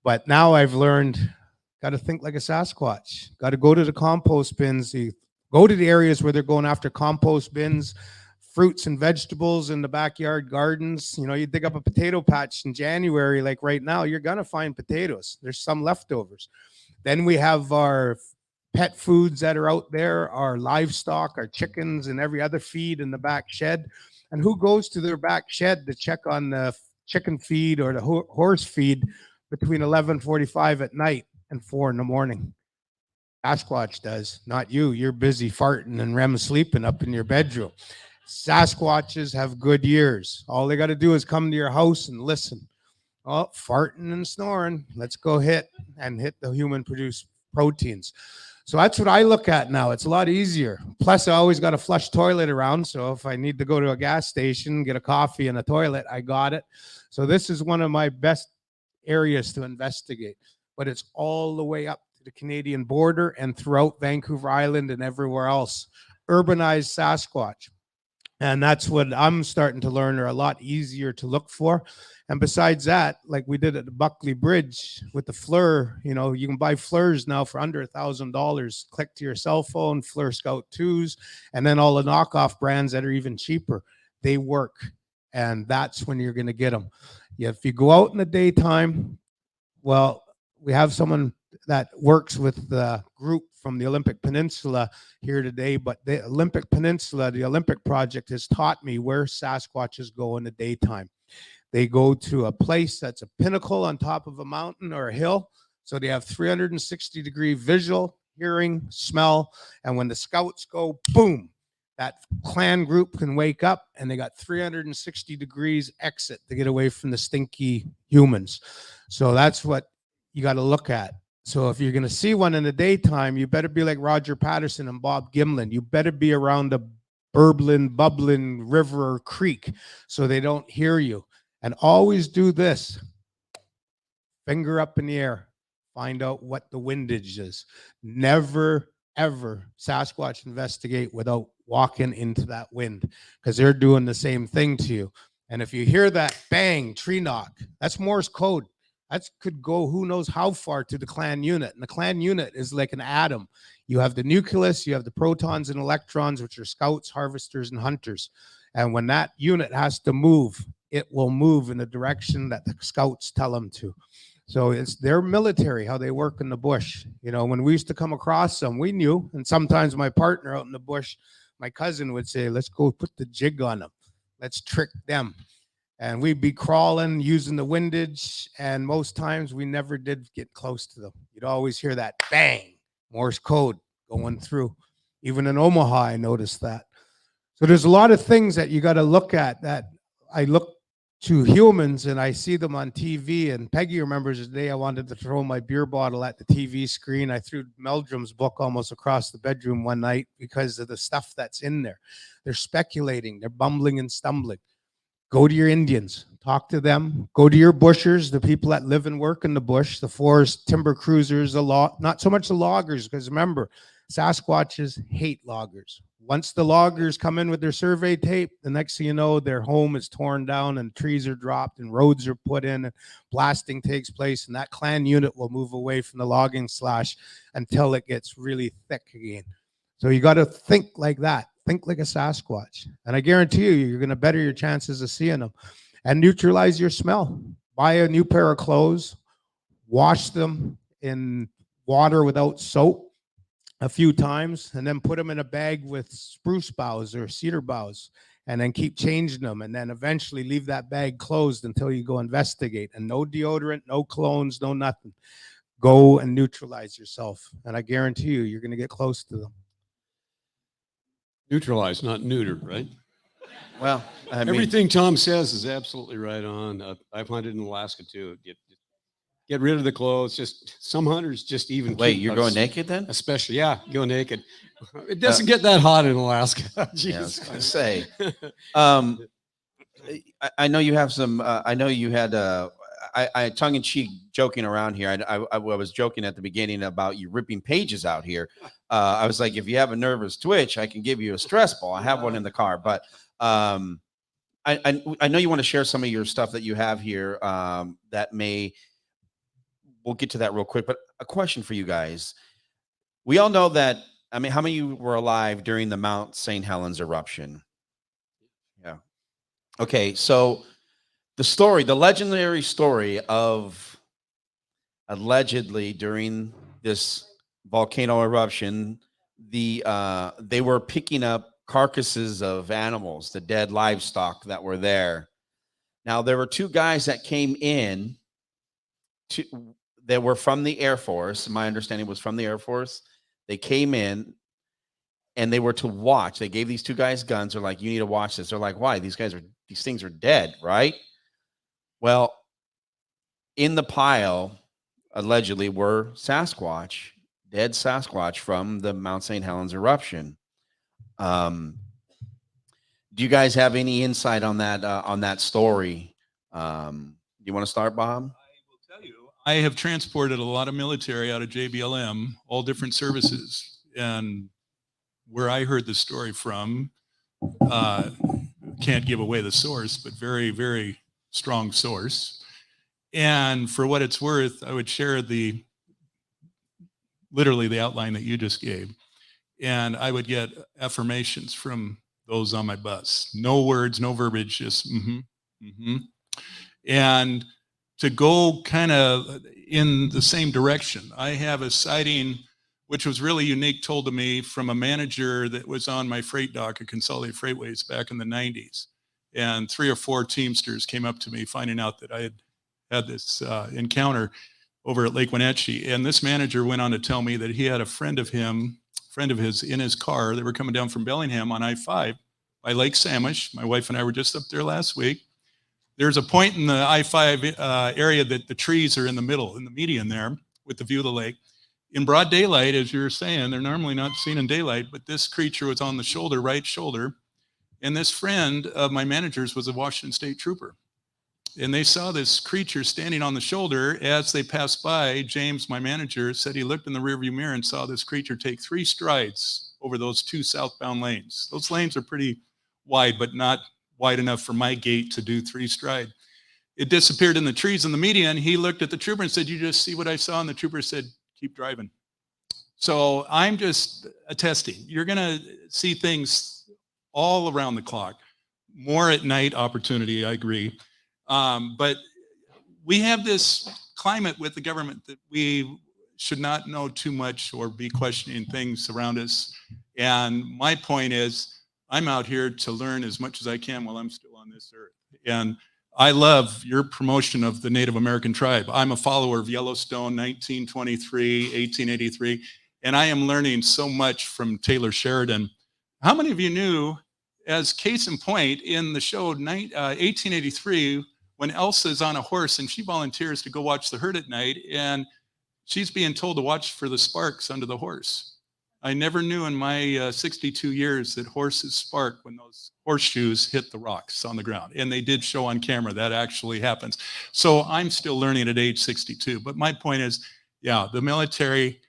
S4: But now I've learned, got to think like a Sasquatch, got to go to the compost bins, go to the areas where they're going after compost bins, fruits and vegetables in the backyard gardens. You know, you dig up a potato patch in January, like right now, you're going to find potatoes. There's some leftovers. Then we have our pet foods that are out there, our livestock, our chickens and every other feed in the back shed. And who goes to their back shed to check on the chicken feed or the horse feed between 11:45 at night and 4 in the morning? Sasquatch does, not you. You're busy farting and REM sleeping up in your bedroom. Sasquatches have good ears. All they got to do is come to your house and listen. Oh, farting and snoring. Let's go hit the human-produced proteins. So that's what I look at now. It's a lot easier. Plus, I always got a flush toilet around. So if I need to go to a gas station, get a coffee and a toilet, I got it. So this is one of my best areas to investigate. But it's all the way up the Canadian border and throughout Vancouver Island and everywhere else. Urbanized Sasquatch. And that's what I'm starting to learn are a lot easier to look for. And besides that, like we did at the Buckley Bridge with the FLIR, you know, you can buy FLIRs now for under $1,000. Click to your cell phone, FLIR Scout 2s, and then all the knockoff brands that are even cheaper. They work. And that's when you're going to get them. Yeah, if you go out in the daytime, well, we have someone that works with the group from the Olympic Peninsula here today, but the Olympic Peninsula, the Olympic Project has taught me where Sasquatches go in the daytime. They go to a place that's a pinnacle on top of a mountain or a hill. So they have 360-degree visual, hearing, smell. And when the scouts go, boom, that clan group can wake up and they got 360 degrees exit to get away from the stinky humans. So that's what you got to look at. So if you're going to see one in the daytime, you better be like Roger Patterson and Bob Gimlin. You better be around a bubbling river or creek so they don't hear you. And always do this. Finger up in the air. Find out what the windage is. Never, ever Sasquatch investigate without walking into that wind because they're doing the same thing to you. And if you hear that bang, tree knock, that's Morse code. That could go who knows how far to the clan unit. And the clan unit is like an atom. You have the nucleus, you have the protons and electrons, which are scouts, harvesters, and hunters. And when that unit has to move, it will move in the direction that the scouts tell them to. So it's their military, how they work in the bush. You know, when we used to come across them, we knew. And sometimes my partner out in the bush, my cousin would say, let's go put the jig on them. Let's trick them. And we'd be crawling using the windage. And most times we never did get close to them. You'd always hear that bang, Morse code going through. Even in Omaha, I noticed that. So there's a lot of things that you got to look at that I look to humans, and I see them on TV. And Peggy remembers the day I wanted to throw my beer bottle at the TV screen. I threw Meldrum's book almost across the bedroom one night because of the stuff that's in there. They're speculating, they're bumbling and stumbling. Go to your Indians, talk to them. Go to your bushers, the people that live and work in the bush, the forest timber cruisers, not so much the loggers, because remember, Sasquatches hate loggers. Once the loggers come in with their survey tape, the next thing you know, their home is torn down and trees are dropped and roads are put in and blasting takes place, and that clan unit will move away from the logging slash until it gets really thick again. So you got to think like that. Think like a Sasquatch. And I guarantee you, you're going to better your chances of seeing them. And neutralize your smell. Buy a new pair of clothes. Wash them in water without soap a few times, and then put them in a bag with spruce boughs or cedar boughs, and then keep changing them, and then eventually leave that bag closed until you go investigate. And no deodorant, no colognes, no nothing. Go and neutralize yourself. And I guarantee you, you're going to get close to them.
S3: Neutralize, not neuter, right?
S6: Well, I mean,
S3: everything Tom says is absolutely right on. I've hunted in Alaska too. Get rid of the clothes. Just some hunters just even
S6: wait, you're going naked then?
S3: Especially, yeah, go naked. It doesn't get that hot in Alaska.
S6: Yeah, I was gonna say. I know you have some. I know you had. I tongue in cheek joking around here. I was joking at the beginning about you ripping pages out here. I was like, if you have a nervous twitch, I can give you a stress ball. I have one in the car, but I know you want to share some of your stuff that you have here that may. We'll get to that real quick, but a question for you guys. We all know that, I mean, how many of you were alive during the Mount St. Helens eruption? Yeah. Okay, so the legendary story of allegedly during this volcano eruption, they were picking up carcasses of animals, the dead livestock that were there. Now, there were two guys that came in that were from the Air Force. My understanding was from the Air Force. They came in and they were to watch. They gave these two guys guns. They're like, you need to watch this. They're like, why? These things are dead, right? Well, in the pile, allegedly, were Sasquatch, dead Sasquatch from the Mount St. Helens eruption. Do you guys have any insight on that story? Do you want to start, Bob?
S5: I have transported a lot of military out of JBLM, all different services. And where I heard the story from, can't give away the source, but very, very strong source. And for what it's worth, I would share literally the outline that you just gave. And I would get affirmations from those on my bus. No words, no verbiage, just mm-hmm, mm-hmm. And to go kind of in the same direction. I have a sighting, which was really unique, told to me from a manager that was on my freight dock at Consolidated Freightways back in the 90s. And 3 or 4 Teamsters came up to me finding out that I had this encounter over at Lake Wenatchee. And this manager went on to tell me that he had a friend of his in his car. They were coming down from Bellingham on I-5 by Lake Samish. My wife and I were just up there last week. There's a point in the I-5 area that the trees are in the middle, in the median there, with the view of the lake. In broad daylight, as you're saying, they're normally not seen in daylight, but this creature was on the shoulder, right shoulder. And this friend of my manager's was a Washington State trooper. And they saw this creature standing on the shoulder. As they passed by, James, my manager, said he looked in the rearview mirror and saw this creature take 3 strides over those 2 southbound lanes. Those lanes are pretty wide, but not wide enough for my gait to do 3 stride. It disappeared in the trees in the median. He looked at the trooper and said, you just see what I saw? And the trooper said, keep driving. So I'm just attesting. You're going to see things all around the clock. More at night opportunity, I agree. But we have this climate with the government that we should not know too much or be questioning things around us. And my point is, I'm out here to learn as much as I can while I'm still on this earth. And I love your promotion of the Native American tribe. I'm a follower of Yellowstone, 1923, 1883, and I am learning so much from Taylor Sheridan. How many of you knew, as case in point, in the show 1883, when Elsa's on a horse and she volunteers to go watch the herd at night, and she's being told to watch for the sparks under the horse. I never knew in my 62 years that horses spark when those horseshoes hit the rocks on the ground. And they did show on camera that actually happens. So I'm still learning at age 62. But my point is, yeah, the military,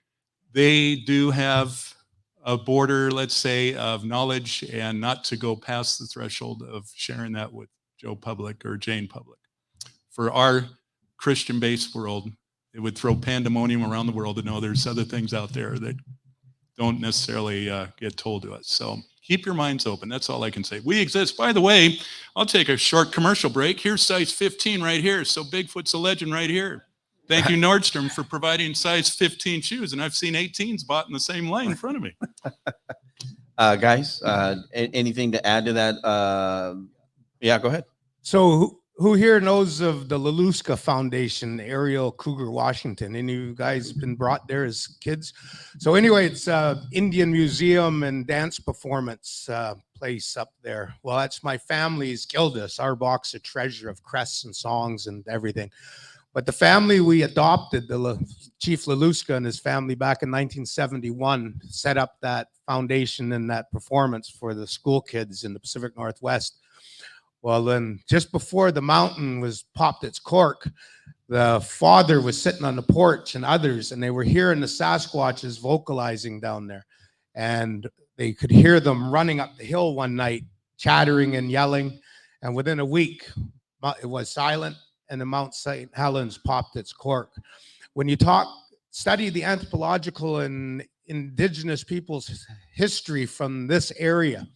S5: they do have a border, let's say, of knowledge, and not to go past the threshold of sharing that with Joe Public or Jane Public. For our Christian-based world, it would throw pandemonium around the world to know there's other things out there that don't necessarily get told to us. So keep your minds open. That's all I can say. We exist. By the way, I'll take a short commercial break. Here's size 15 right here. So Bigfoot's a legend right here. Thank you, Nordstrom, for providing size 15 shoes. And I've seen 18s bought in the same line in front of me.
S6: Guys, anything to add to that? Yeah, go ahead.
S4: So who here knows of the Laluska Foundation, Ariel Cougar, Washington? Any of you guys been brought there as kids? So anyway, it's Indian museum and dance performance place up there. Well, that's my family's Gildas, our box of treasure of crests and songs and everything. But the family we adopted, Chief Laluska and his family back in 1971, set up that foundation and that performance for the school kids in the Pacific Northwest. Well, then just before the mountain was popped its cork, the father was sitting on the porch and others, and they were hearing the Sasquatches vocalizing down there. And they could hear them running up the hill one night, chattering and yelling. And within a week, it was silent, and the Mount St. Helens popped its cork. When you study the anthropological and indigenous people's history from this area,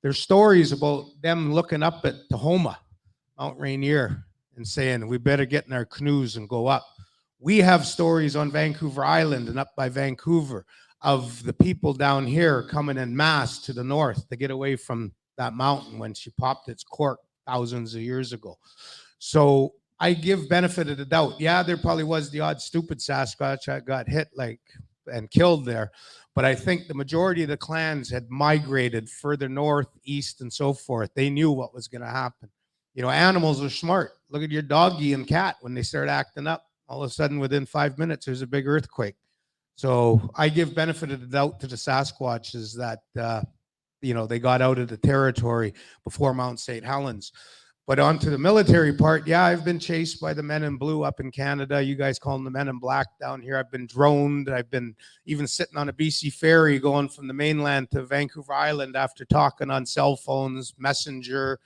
S4: there's stories about them looking up at Tahoma, Mount Rainier, and saying, we better get in our canoes and go up. We have stories on Vancouver Island and up by Vancouver of the people down here coming en masse to the north to get away from that mountain when she popped its cork thousands of years ago. So I give benefit of the doubt. Yeah, there probably was the odd stupid Sasquatch that got hit and killed there. But I think the majority of the clans had migrated further north, east, and so forth. They knew what was going to happen. You know, animals are smart. Look at your doggy and cat. When they start acting up, all of a sudden, within 5 minutes, there's a big earthquake. So I give benefit of the doubt to the Sasquatches that, they got out of the territory before Mount St. Helens. But on to the military part, yeah, I've been chased by the men in blue up in Canada. You guys call them the men in black down here. I've been droned. I've been even sitting on a BC ferry going from the mainland to Vancouver Island after talking on cell phones, messenger,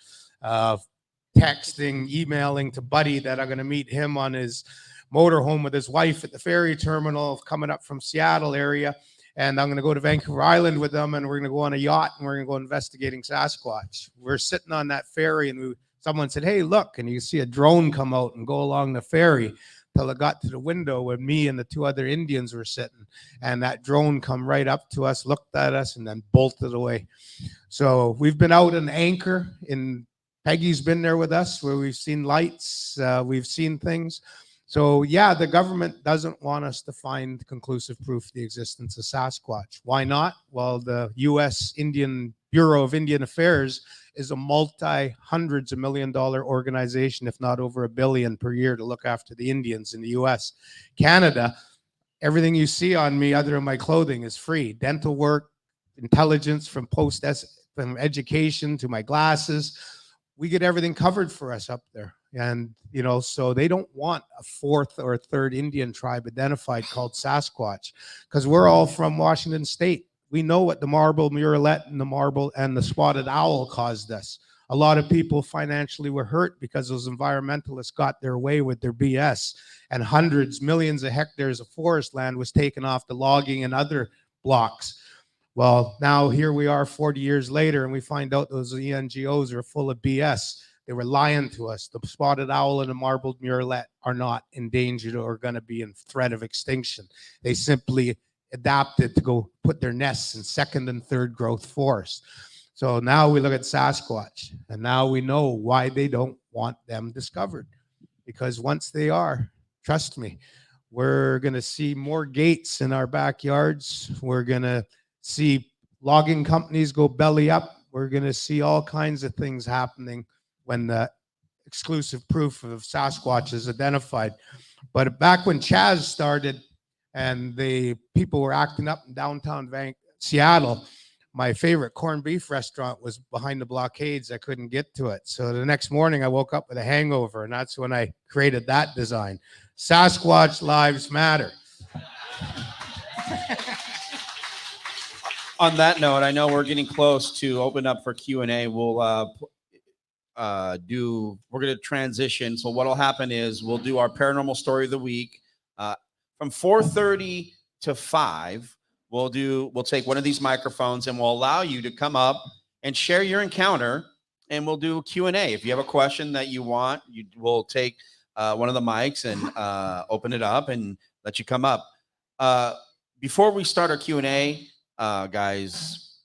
S4: texting, emailing to Buddy that I'm going to meet him on his motorhome with his wife at the ferry terminal coming up from Seattle area. And I'm going to go to Vancouver Island with them, and we're going to go on a yacht, and we're going to go investigating Sasquatch. We're sitting on that ferry, and someone said, hey, look, and you see a drone come out and go along the ferry till it got to the window where me and the two other Indians were sitting. And that drone come right up to us, looked at us, and then bolted away. So we've been out in Anchor, and Peggy's been there with us where we've seen lights, we've seen things. So yeah, the government doesn't want us to find conclusive proof of the existence of Sasquatch. Why not? Well, the U.S. Bureau of Indian Affairs is a multi-hundreds of million-dollar organization, if not over $1 billion per year, to look after the Indians in the U.S. Canada, everything you see on me other than my clothing is free. Dental work, intelligence from from education to my glasses. We get everything covered for us up there. And, so they don't want a fourth or a third Indian tribe identified called Sasquatch, because we're all from Washington State. We know what the marble murrelet and the spotted owl caused us. A lot of people financially were hurt because those environmentalists got their way with their BS, and millions of hectares of forest land was taken off the logging and other blocks. Well, now here we are 40 years later, and we find out those NGOs are full of BS. They were lying to us. The spotted owl and the marbled murrelet are not endangered or going to be in threat of extinction. They simply adapted to go put their nests in second and third growth forests. So now we look at Sasquatch, and now we know why they don't want them discovered. Because once they are, trust me, we're going to see more gates in our backyards. We're going to see logging companies go belly up. We're going to see all kinds of things happening when the exclusive proof of Sasquatch is identified. But back when Chaz started and the people were acting up in downtown Seattle, my favorite corned beef restaurant was behind the blockades. I couldn't get to it. So the next morning I woke up with a hangover, and that's when I created that design. Sasquatch Lives Matter.
S6: On that note, I know we're getting close to open up for Q&A. We're going to transition. So what'll happen is we'll do our paranormal story of the week from 4:30 to 5. We'll take one of these microphones and we'll allow you to come up and share your encounter, and we'll do Q&A. If you have a question that you want, we'll take one of the mics and open it up and let you come up. Before we start our Q&A, guys,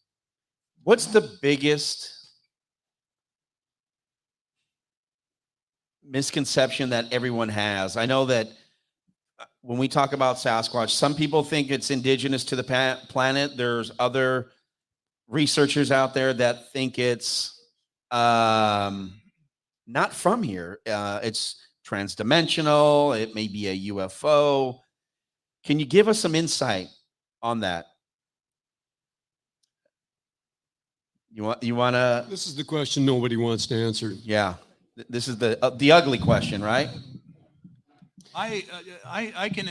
S6: what's the biggest misconception that everyone has? I know that when we talk about Sasquatch, some people think it's indigenous to the planet. There's other researchers out there that think it's not from here. It's transdimensional. It may be a UFO. Can you give us some insight on that? You want to?
S3: This is the question nobody wants to answer.
S6: Yeah, this is the ugly question, right?
S5: I can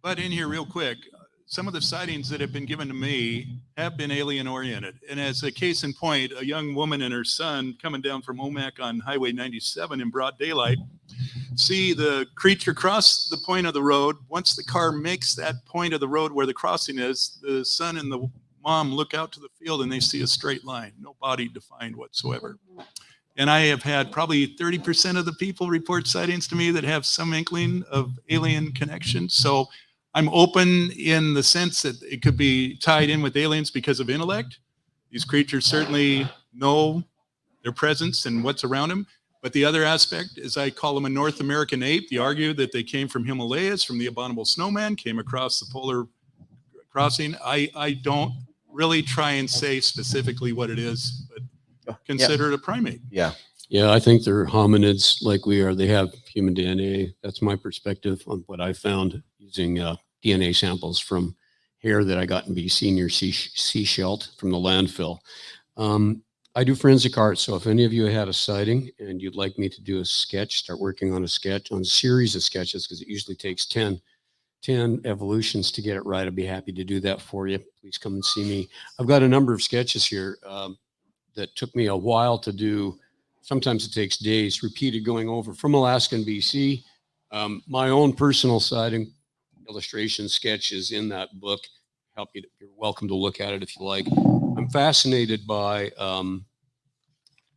S5: butt in here real quick. Some of the sightings that have been given to me have been alien oriented. And as a case in point, a young woman and her son coming down from Omak on Highway 97 in broad daylight, see the creature cross the point of the road. Once the car makes that point of the road where the crossing is, the son and the mom look out to the field and they see a straight line, no body defined whatsoever. And I have had probably 30% of the people report sightings to me that have some inkling of alien connection. So I'm open in the sense that it could be tied in with aliens because of intellect. These creatures certainly know their presence and what's around them. But the other aspect is I call them a North American ape. They argue that they came from Himalayas, from the abominable snowman, came across the polar crossing. I don't really try and say specifically what it is, but consider it a primate.
S6: Yeah.
S3: Yeah, I think they're hominids like we are. They have human DNA. That's my perspective on what I found using DNA samples from hair that I got in BC near Seashelt from the landfill. I do forensic art, so if any of you had a sighting and you'd like me to do a sketch, start working on a series of sketches, because it usually takes 10 evolutions to get it right, I'd be happy to do that for you. Please come and see me. I've got a number of sketches here that took me a while to do. Sometimes it takes days, repeated going over from Alaska and BC. My own personal sighting illustration sketch is in that book. You're welcome to look at it if you like. I'm fascinated by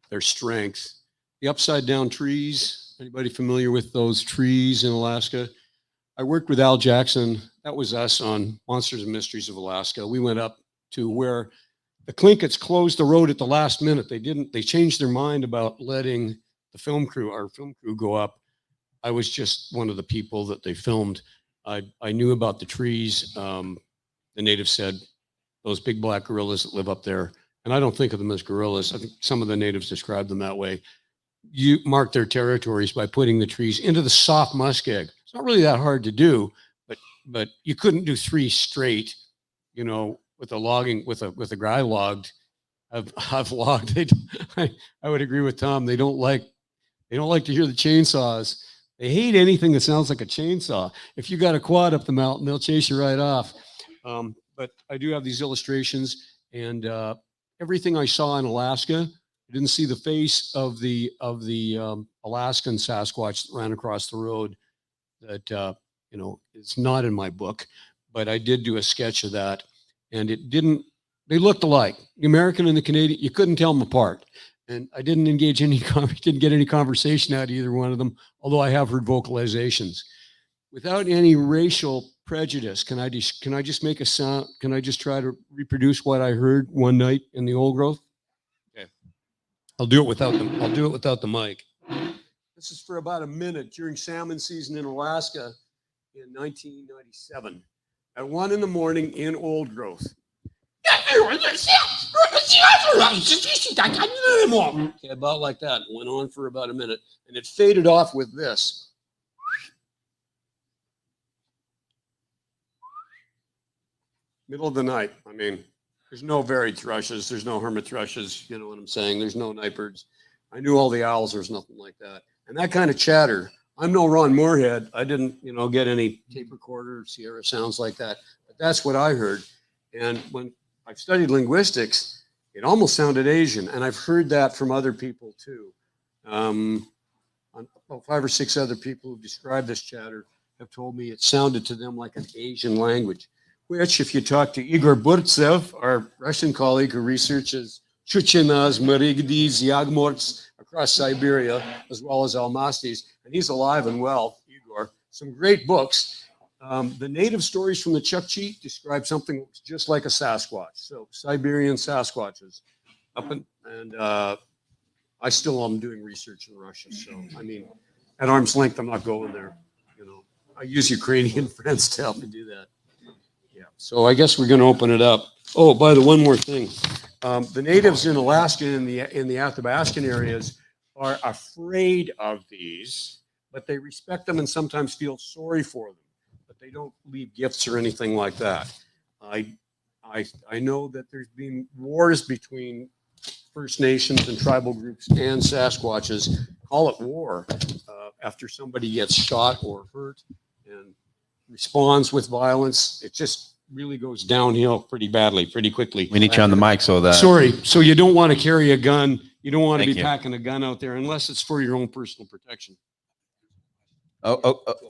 S3: their strength. The upside down trees. Anybody familiar with those trees in Alaska? I worked with Al Jackson. That was us on Monsters and Mysteries of Alaska. We went up to where the Clinkets closed the road at the last minute. They changed their mind about letting our film crew go up. I was just one of the people that they filmed. I knew about the trees. The natives said, those big black gorillas that live up there, and I don't think of them as gorillas. I think some of the natives describe them that way. You mark their territories by putting the trees into the soft muskeg. It's not really that hard to do, but you couldn't do 3 straight, with a guy logged. I've logged. I would agree with Tom. They don't like to hear the chainsaws. They hate anything that sounds like a chainsaw. If you got a quad up the mountain, they'll chase you right off. But I do have these illustrations, and everything I saw in Alaska, I didn't see the face of the Alaskan Sasquatch that ran across the road. That is not in my book, but I did do a sketch of that, and they looked alike. The American and the Canadian, you couldn't tell them apart. And I didn't didn't get any conversation out of either one of them, although I have heard vocalizations. Without any racial prejudice, can I just make a sound? Can I just try to reproduce what I heard one night in the old growth? Okay. I'll do it without the mic. This is for about a minute during salmon season in Alaska in 1997 at 1 a.m. in old growth. Okay, about like that. Went on for about a minute, and it faded off with this. Middle of the night. I mean, there's no varied thrushes. There's no hermit thrushes. You know what I'm saying? There's no nightbirds. I knew all the owls. There's nothing like that. And that kind of chatter. I'm no Ron Moorhead. I didn't, get any tape recorder or Sierra sounds like that. But that's what I heard. And when I've studied linguistics, it almost sounded Asian. And I've heard that from other people too. About 5 or 6 other people who described this chatter have told me it sounded to them like an Asian language, which if you talk to Igor Burtsev, our Russian colleague who researches Chuchinas, Marigdis, Yagmorts across Siberia, as well as Almastis, and he's alive and well, Igor. Some great books. The native stories from the Chukchi describe something that was just like a Sasquatch. So Siberian Sasquatches. I still am doing research in Russia. So, I mean, at arm's length, I'm not going there. I use Ukrainian friends to help me do that. Yeah. So I guess we're going to open it up. Oh, by the one more thing. The natives in Alaska in the Athabascan areas are afraid of these, but they respect them and sometimes feel sorry for them. But they don't leave gifts or anything like that. I know that there's been wars between First Nations and tribal groups and Sasquatches. Call it war after somebody gets shot or hurt and responds with violence. It just really goes downhill pretty badly, pretty quickly.
S6: We need you on the mic so that.
S3: Sorry. So you don't want to carry a gun. You don't want to
S6: Thank
S3: be
S6: you.
S3: packing a gun out there unless it's for your own personal protection.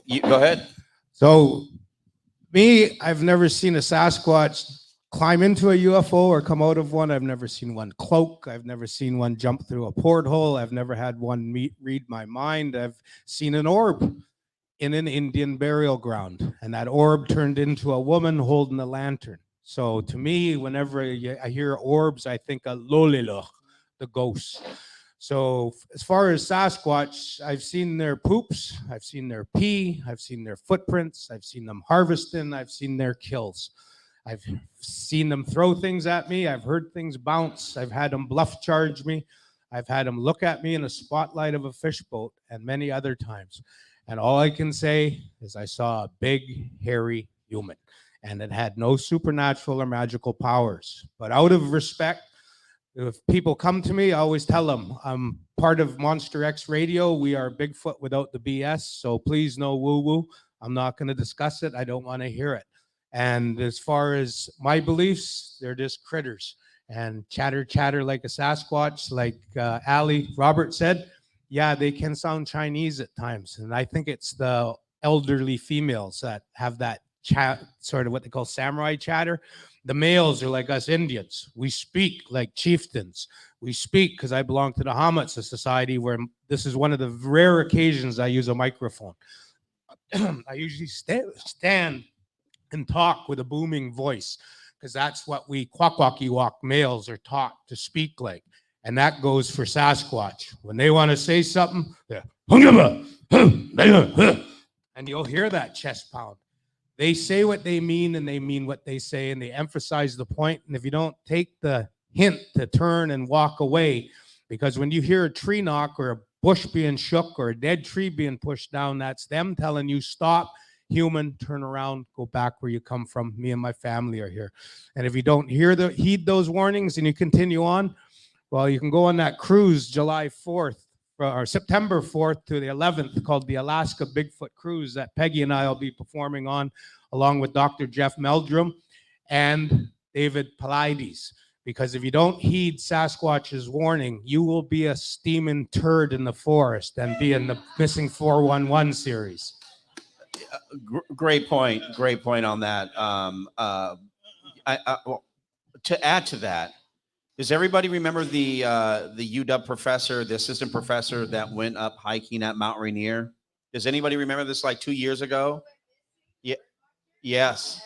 S6: You go ahead.
S4: So, me, I've never seen a Sasquatch climb into a UFO or come out of one. I've never seen one cloak. I've never seen one jump through a porthole. I've never had one read my mind. I've seen an orb in an Indian burial ground, and that orb turned into a woman holding a lantern. So to me, whenever I hear orbs, I think of Lolilo, the ghost. So as far as Sasquatch, I've seen their poops, I've seen their pee, I've seen their footprints, I've seen them harvesting, I've seen their kills. I've seen them throw things at me. I've heard things bounce. I've had them bluff charge me. I've had them look at me in a spotlight of a fishboat, and many other times. And all I can say is I saw a big, hairy human, and it had no supernatural or magical powers. But out of respect, if people come to me, I always tell them, I'm part of Monster X Radio. We are Bigfoot without the BS, so please no woo-woo. I'm not going to discuss it. I don't want to hear it. And as far as my beliefs, they're just critters. And chatter like a Sasquatch, like Ali Robert said, yeah, they can sound Chinese at times. And I think it's the elderly females that have that sort of what they call samurai chatter. The males are like us Indians. We speak like chieftains. We speak because I belong to the Hamatsa Society, where this is one of the rare occasions I use a microphone. I usually stand and talk with a booming voice, because that's what we Kwakwaka'wakw males are taught to speak like. And that goes for Sasquatch. When they want to say something, they're and you'll hear that chest pound. They say what they mean and they mean what they say, and they emphasize the point. And if you don't take the hint to turn and walk away, because when you hear a tree knock or a bush being shook or a dead tree being pushed down, that's them telling you stop. Human, turn around, go back where you come from. Me and my family are here. And if you don't heed those warnings and you continue on, well, you can go on that cruise July 4th or September 4th to the 11th called the Alaska Bigfoot Cruise that Peggy and I will be performing on, along with Dr. Jeff Meldrum and David Paulides. Because if you don't heed Sasquatch's warning, you will be a steaming turd in the forest and be in the Missing 411 series.
S6: Great point. Great point on that. Well, to add to that, does everybody remember the UW professor, the assistant professor that went up hiking at Mount Rainier? Does anybody remember this like 2 years ago? Yeah. Yes.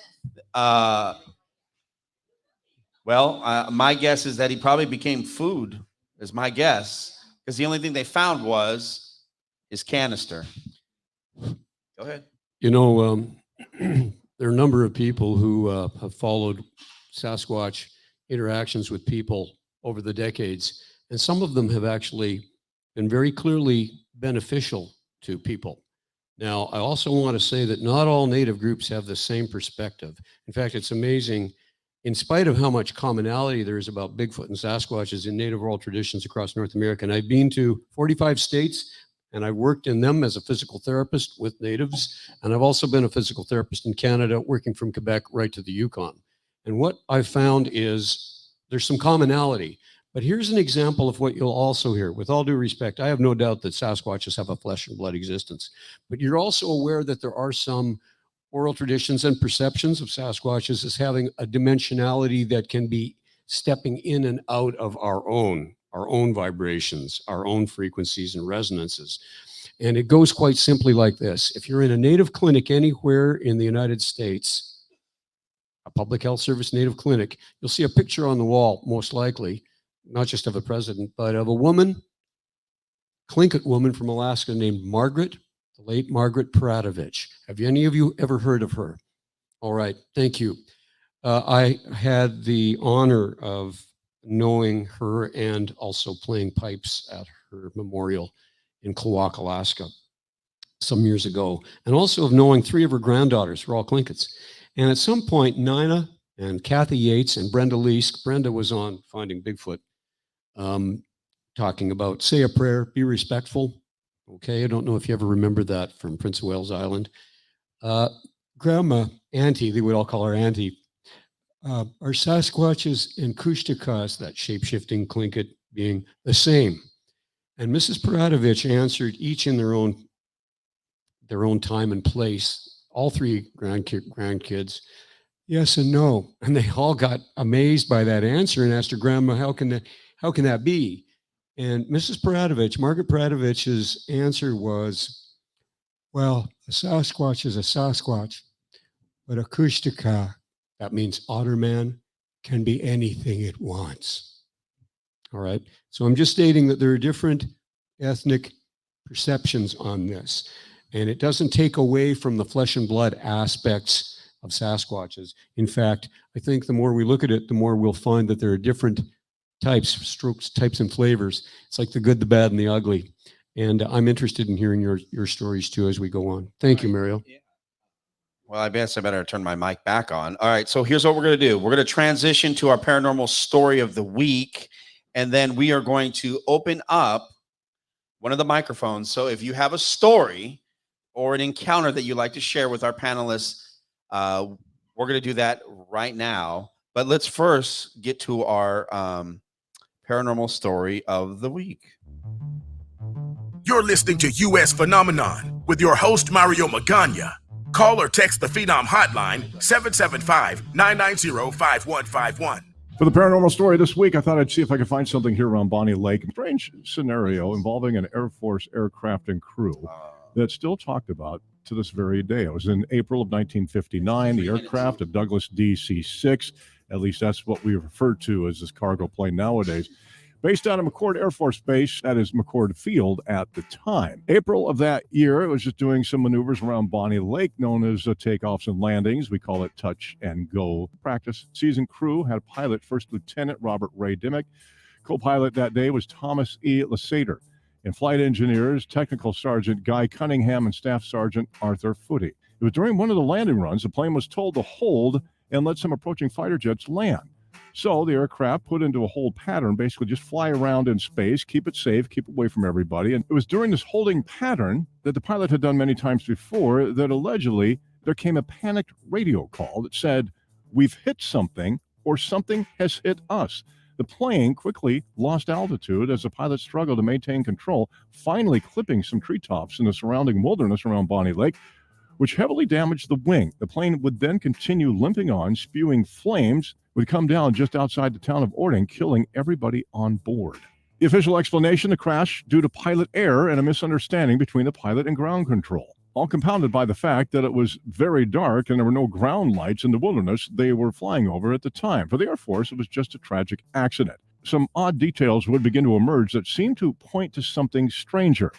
S6: Well, my guess is that he probably became food, is my guess, because the only thing they found was his canister. Go ahead.
S3: You know, there are a number of people who have followed Sasquatch interactions with people over the decades, and some of them have actually been very clearly beneficial to people. Now, I also want to say that not all Native groups have the same perspective. In fact, it's amazing, in spite of how much commonality there is about Bigfoot and Sasquatches in Native oral traditions across North America, and I've been to 45 states, and I've worked in them as a physical therapist with Natives, and I've also been a physical therapist in Canada, working from Quebec right to the Yukon. And what I've found is there's some commonality. But here's an example of what you'll also hear. With all due respect, I have no doubt that Sasquatches have a flesh and blood existence. But you're also aware that there are some oral traditions and perceptions of Sasquatches as having a dimensionality that can be stepping in and out of our own vibrations, our own frequencies and resonances. And it goes quite simply like this. If you're in a Native clinic anywhere in the United States, a public health service Native clinic, you'll see a picture on the wall, most likely, not just of a president, but of a woman, Tlingit woman from Alaska named Margaret, the late Margaret Pratovich. Have any of you ever heard of her? All right, thank you. I had the honor of knowing her and also playing pipes at her memorial in Klawock, Alaska, some years ago, and also of knowing 3 of her granddaughters who are all Tlingits. And at some point, Nina and Kathy Yates and Brenda Leask, Brenda was on Finding Bigfoot, talking about say a prayer, be respectful. Okay, I don't know if you ever remember that from Prince of Wales Island. Grandma, Auntie, they would all call her Auntie, are Sasquatches and Kushtakas, that shape-shifting Tlingit, being the same? And Mrs. Pratovich answered, each in their own time and place, all 3 grandkids, yes and no. And they all got amazed by that answer and asked her, Grandma, how can that be? And Mrs. Pratovich, Margaret Pratovich's answer was, well, a Sasquatch is a Sasquatch, but a Kushtaka, that means otter man, can be anything it wants. All right. So I'm just stating that there are different ethnic perceptions on this. And it doesn't take away from the flesh and blood aspects of Sasquatches. In fact, I think the more we look at it, the more we'll find that there are different types, strokes, types, and flavors. It's like the good, the bad, and the ugly. And I'm interested in hearing your stories too as we go on. Thank you, Mario.
S6: Yeah. Well, I guess I better turn my mic back on. All right, so here's what we're going to do. We're going to transition to our paranormal story of the week, and then we are going to open up one of the microphones. So if you have a story or an encounter that you'd like to share with our panelists, we're going to do that right now. But let's first get to our paranormal story of the week.
S1: You're listening to U.S. Phenomenon with your host, Mario Magana. Call or text the Phenom hotline, 775-990-5151.
S7: For the paranormal story this week, I thought I'd see if I could find something here around Bonnie Lake. A strange scenario involving an Air Force aircraft and crew that's still talked about to this very day. It was in April of 1959. The aircraft, a Douglas DC-6, at least that's what we refer to as this cargo plane nowadays, based out of McChord Air Force Base, that is McChord Field at the time. April of that year, it was just doing some maneuvers around Bonnie Lake, known as takeoffs and landings. We call it touch and go practice. Seasoned crew had a pilot, First Lieutenant Robert Ray Dimmick. Co-pilot that day was Thomas E. Lasater. And flight engineers, Technical Sergeant Guy Cunningham and Staff Sergeant Arthur Footy. It was during one of the landing runs, the plane was told to hold and let some approaching fighter jets land. So the aircraft put into a hold pattern, basically just fly around in space, keep it safe, keep away from everybody. And it was during this holding pattern that the pilot had done many times before that allegedly there came a panicked radio call that said, "We've hit something," or "Something has hit us." The plane quickly lost altitude as the pilot struggled to maintain control, finally clipping some treetops in the surrounding wilderness around Bonnie Lake, which heavily damaged the wing. The plane would then continue limping on, spewing flames, would come down just outside the town of Ording, killing everybody on board. The official explanation, the crash due to pilot error and a misunderstanding between the pilot and ground control, all compounded by the fact that it was very dark and there were no ground lights in the wilderness they were flying over at the time. For the Air Force, it was just a tragic accident. Some odd details would begin to emerge that seemed to point to something stranger.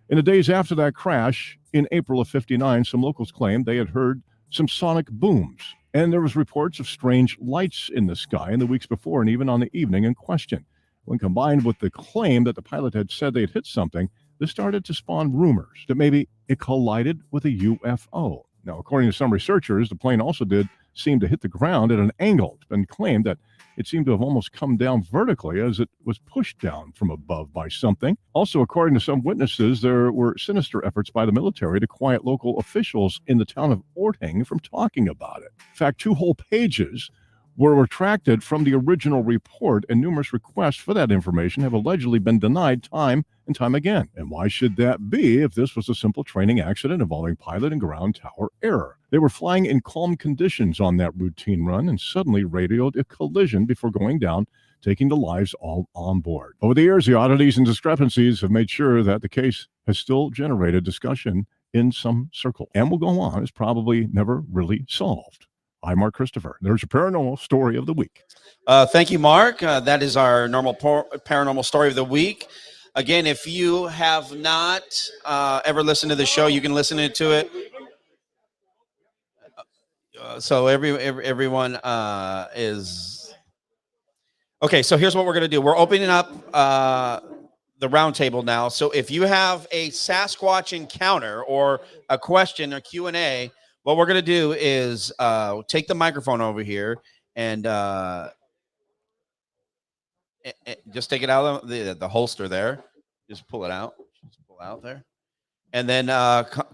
S7: In the days after that crash, in April of '59, some locals claimed they had heard some sonic booms. And there was reports of strange lights in the sky in the weeks before and even on the evening in question. When combined with the claim that the pilot had said they had hit something, this started to spawn rumors that maybe it collided with a UFO. Now, according to some researchers, the plane also did seem to hit the ground at an angle. It's been claimed that it seemed to have almost come down vertically as it was pushed down from above by something. Also, according to some witnesses, there were sinister efforts by the military to quiet local officials in the town of Orting from talking about it. In fact, 2 whole pages were retracted from the original report, and numerous requests for that information have allegedly been denied time and time again. And why should that be if this was a simple training accident involving pilot and ground tower error? They were flying in calm conditions on that routine run and suddenly radioed a collision before going down, taking the lives all on board. Over the years, the oddities and discrepancies have made sure that the case has still generated discussion in some circle and will go on as probably never really solved. I'm Mark Christopher. There's your paranormal story of the week.
S6: Thank you, Mark. That is our normal paranormal story of the week. Again, if you have not ever listened to the show, you can listen to it. So everyone is okay. So here's what we're gonna do. We're opening up the round table now. So if you have a Sasquatch encounter or a question or Q&A, what we're going to do is take the microphone over here and just take it out of the holster there. Just pull it out. Just pull it out there. And then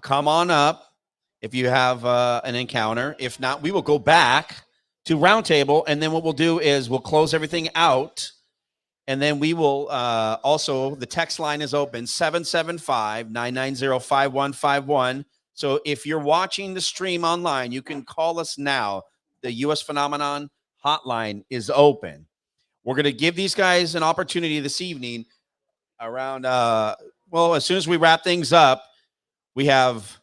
S6: come on up if you have an encounter. If not, we will go back to roundtable. And then what we'll do is we'll close everything out. And then we will also, the text line is open, 775-990-5151. So if you're watching the stream online, you can call us now. The U.S. Phenomenon hotline is open. We're going to give these guys an opportunity this evening around, as soon as we wrap things up, we have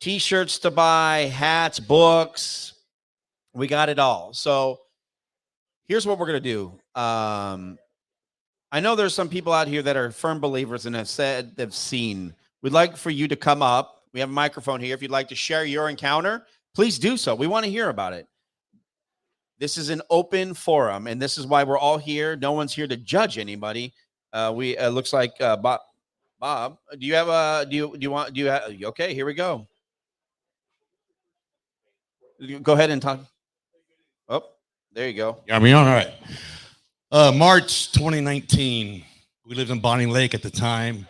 S6: T-shirts to buy, hats, books. We got it all. So here's what we're going to do. I know there's some people out here that are firm believers and have said they've seen. We'd like for you to come up. We have a microphone here. If you'd like to share your encounter, please do so. We want to hear about it. This is an open forum, and this is why we're all here. No one's here to judge anybody. We looks like Bob. Do you have okay, here we go. Go ahead and talk. Oh, there you go.
S8: Yeah, I mean, all right. March 2019, we lived in Bonnie Lake at the time,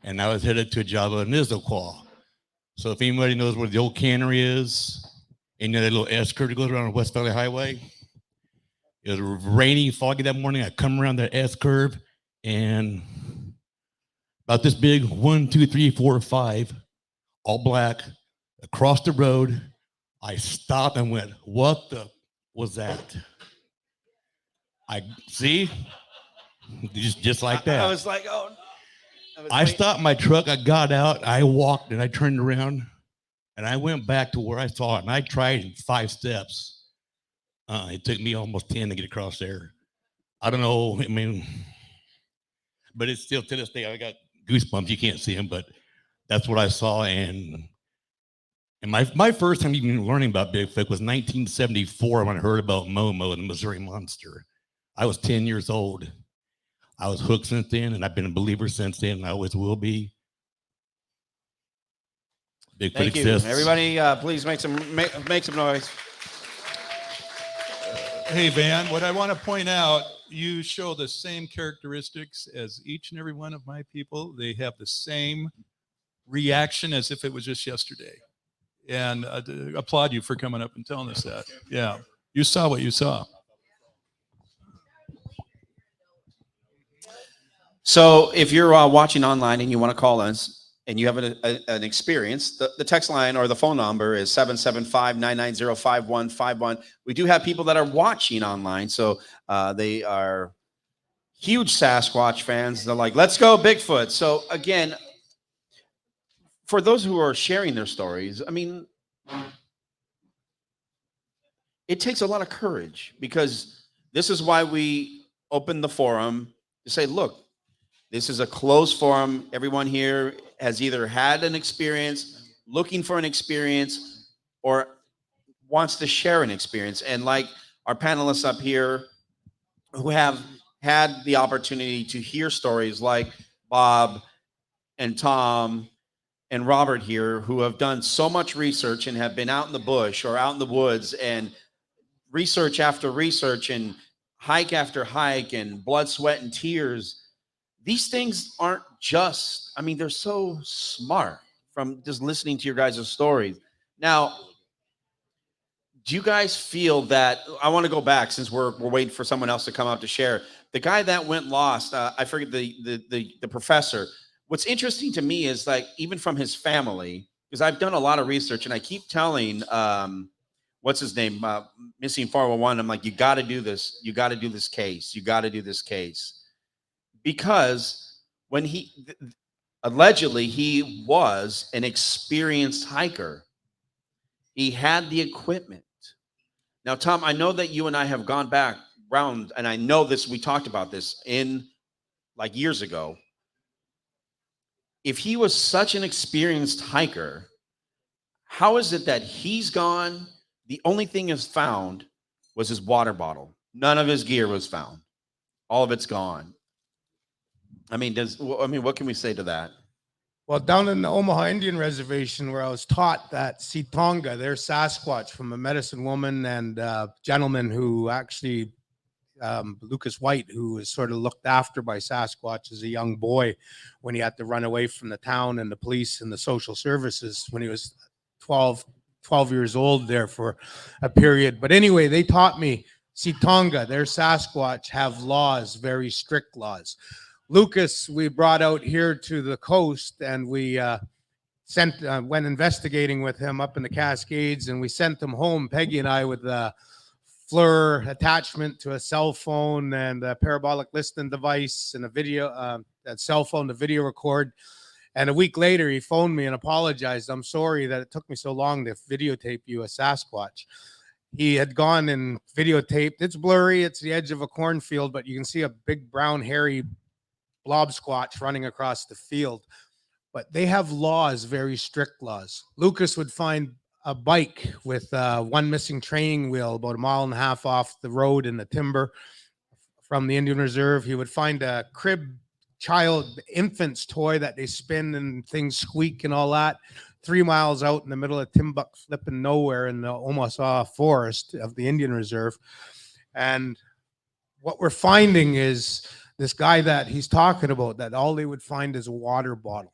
S8: and I was headed to a job in Issaquah. So if anybody knows where the old cannery is, and that little S curve that goes around the West Valley Highway, it was rainy, foggy that morning. I come around that S curve, and about this big, 1, 2, 3, 4, 5, all black, across the road. I stopped and went, what the was that? I see, just like that.
S6: I was like, oh.
S8: I stopped my truck. I got out. I walked and I turned around and I went back to where I saw it. And I tried 5 steps. It took me almost 10 to get across there. I don't know. I mean, but it's still to this day. I got goosebumps. You can't see them, but that's what I saw. And my first time even learning about Bigfoot was 1974 when I heard about Momo and the Missouri Monster. I was 10 years old. I was hooked since then, and I've been a believer since then, and I always will be. Bigfoot
S6: Thank
S8: exists.
S6: you. Everybody, please make some noise.
S5: Hey, Van, what I want to point out, you show the same characteristics as each and every one of my people. They have the same reaction as if it was just yesterday. And applaud you for coming up and telling us that. Yeah, you saw what you saw.
S6: So if you're watching online and you want to call us and you have an experience, the text line or the phone number is 775-990-5151. We do have people that are watching online, so they are huge Sasquatch fans. They're like, let's go Bigfoot. So again, for those who are sharing their stories, I mean, it takes a lot of courage, because this is why we open the forum to say, look, this is a closed forum. Everyone here has either had an experience, looking for an experience, or wants to share an experience. And like our panelists up here who have had the opportunity to hear stories like Bob and Tom and Robert here, who have done so much research and have been out in the bush or out in the woods and research after research and hike after hike and blood, sweat, and tears. These things aren't just, I mean, they're so smart from just listening to your guys' stories. Now, do you guys feel that, I want to go back since we're waiting for someone else to come up to share. The guy that went lost, I forget the professor. What's interesting to me is like, even from his family, because I've done a lot of research and I keep telling, what's his name? Missing 411. I'm like, you got to do this. You got to do this case. You got to do this case. Because when allegedly, he was an experienced hiker. He had the equipment. Now, Tom, I know that you and I have gone back round, and I know this, we talked about this in like years ago. If he was such an experienced hiker, how is it that he's gone? The only thing is found was his water bottle. None of his gear was found. All of it's gone. I mean, what can we say to that?
S4: Well, down in the Omaha Indian Reservation, where I was taught that Sitonga, they're Sasquatch, from a medicine woman and gentleman who actually, Lucas White, who was sort of looked after by Sasquatch as a young boy when he had to run away from the town and the police and the social services when he was 12 years old there for a period. But anyway, they taught me Sitonga, they're Sasquatch, have laws, very strict laws. Lucas, we brought out here to the coast, and we went investigating with him up in the Cascades, and we sent him home, Peggy and I, with a FLIR attachment to a cell phone and a parabolic listening device and a video, that cell phone to video record. And a week later, he phoned me and apologized. I'm sorry that it took me so long to videotape you a Sasquatch. He had gone and videotaped. It's blurry. It's the edge of a cornfield, but you can see a big brown hairy blob squatch running across the field. But they have laws, very strict laws. Lucas would find a bike with one missing training wheel about 1.5 miles off the road in the timber from the Indian Reserve. He would find a crib infant's toy that they spin and things squeak and all that 3 miles out in the middle of Timbuk flipping nowhere in the Omaha forest of the Indian Reserve. And what we're finding is this guy that he's talking about, that all they would find is a water bottle.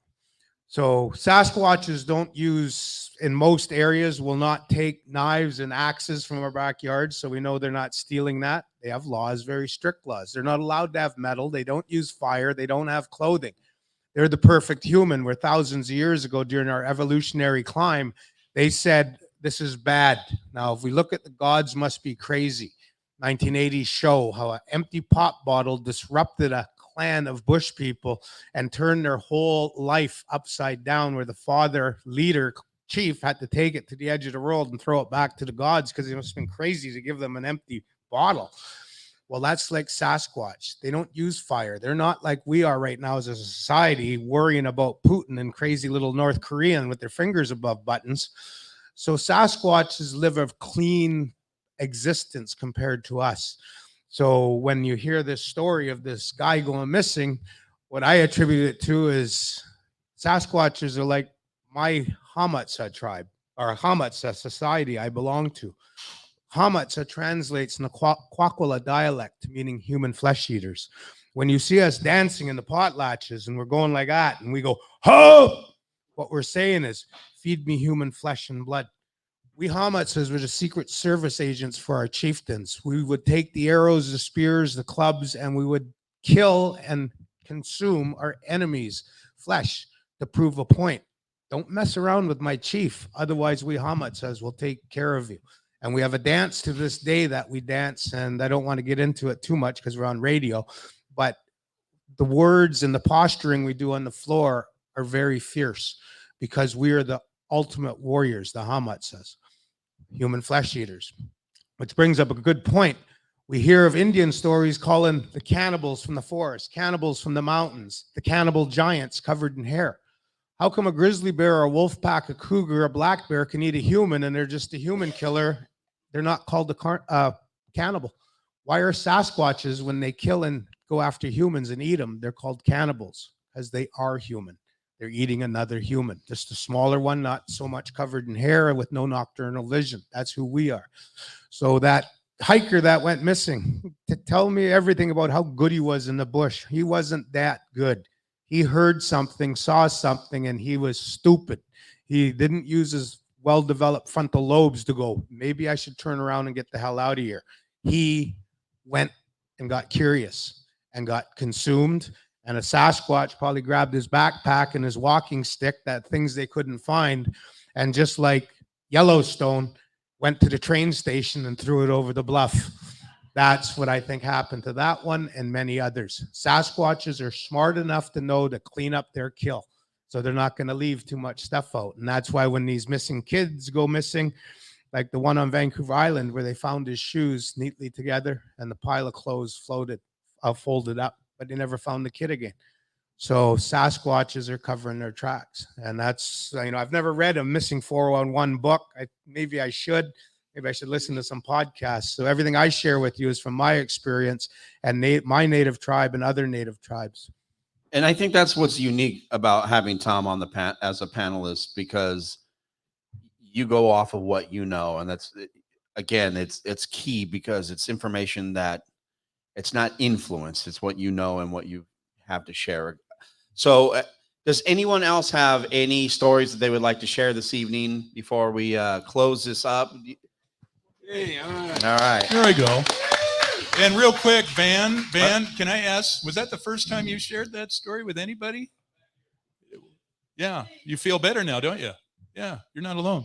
S4: So Sasquatches don't use, in most areas, will not take knives and axes from our backyards. So we know they're not stealing that. They have laws, very strict laws. They're not allowed to have metal. They don't use fire. They don't have clothing. They're the perfect human, where thousands of years ago during our evolutionary climb, they said, this is bad. Now, if we look at the gods must be crazy, 1980s show how an empty pop bottle disrupted a clan of bush people and turned their whole life upside down, where the father leader chief had to take it to the edge of the world and throw it back to the gods because it must have been crazy to give them an empty bottle. Well, that's like Sasquatch. They don't use fire. They're not like we are right now as a society, worrying about Putin and crazy little North Korean with their fingers above buttons. So Sasquatches live a clean existence compared to us. So when you hear this story of this guy going missing, what I attribute it to is Sasquatches are like my Hamatsa tribe, or Hamatsa society I belong to. Hamatsa translates in the Kwakwala dialect, meaning human flesh eaters. When you see us dancing in the potlatches and we're going like that and we go, ho! What we're saying is, feed me human flesh and blood. We Hamatsas were the secret service agents for our chieftains. We would take the arrows, the spears, the clubs, and we would kill and consume our enemies' flesh to prove a point. Don't mess around with my chief. Otherwise, we Hamatsas will take care of you. And we have a dance to this day that we dance, and I don't want to get into it too much because we're on radio, but the words and the posturing we do on the floor are very fierce because we are the ultimate warriors, the Hamatsas, human flesh eaters. Which brings up a good point. We hear of Indian stories calling the cannibals from the forest, cannibals from the mountains, the cannibal giants covered in hair. How come a grizzly bear or a wolf pack, a cougar, a black bear can eat a human and they're just a human killer? They're not called a cannibal. Why are Sasquatches, when they kill and go after humans and eat them, they're called cannibals? Because they are human. They're eating another human, just a smaller one, not so much covered in hair with no nocturnal vision. That's who we are. So that hiker that went missing, to tell me everything about how good he was in the bush. He wasn't that good. He heard something, saw something, and he was stupid. He didn't use his well-developed frontal lobes to go, maybe I should turn around and get the hell out of here. He went and got curious and got consumed. And a Sasquatch probably grabbed his backpack and his walking stick, that things they couldn't find. And just like Yellowstone, went to the train station and threw it over the bluff. That's what I think happened to that one and many others. Sasquatches are smart enough to know to clean up their kill. So they're not going to leave too much stuff out. And that's why when these missing kids go missing, like the one on Vancouver Island where they found his shoes neatly together and the pile of clothes folded up, but they never found the kid again. So Sasquatches are covering their tracks. And that's, I've never read a missing 411 book. Maybe I should listen to some podcasts. So everything I share with you is from my experience and my native tribe and other native tribes.
S6: And I think that's what's unique about having Tom on the as a panelist, because you go off of what you know, and that's, again, it's key because it's information that it's not influenced. It's what you know and what you have to share. So does anyone else have any stories that they would like to share this evening before we close this up?
S5: Hey, all right.
S6: All right.
S5: Here I go. And real quick, Van, can I ask, was that the first time you shared that story with anybody? Yeah. You feel better now, don't you? Yeah. You're not alone.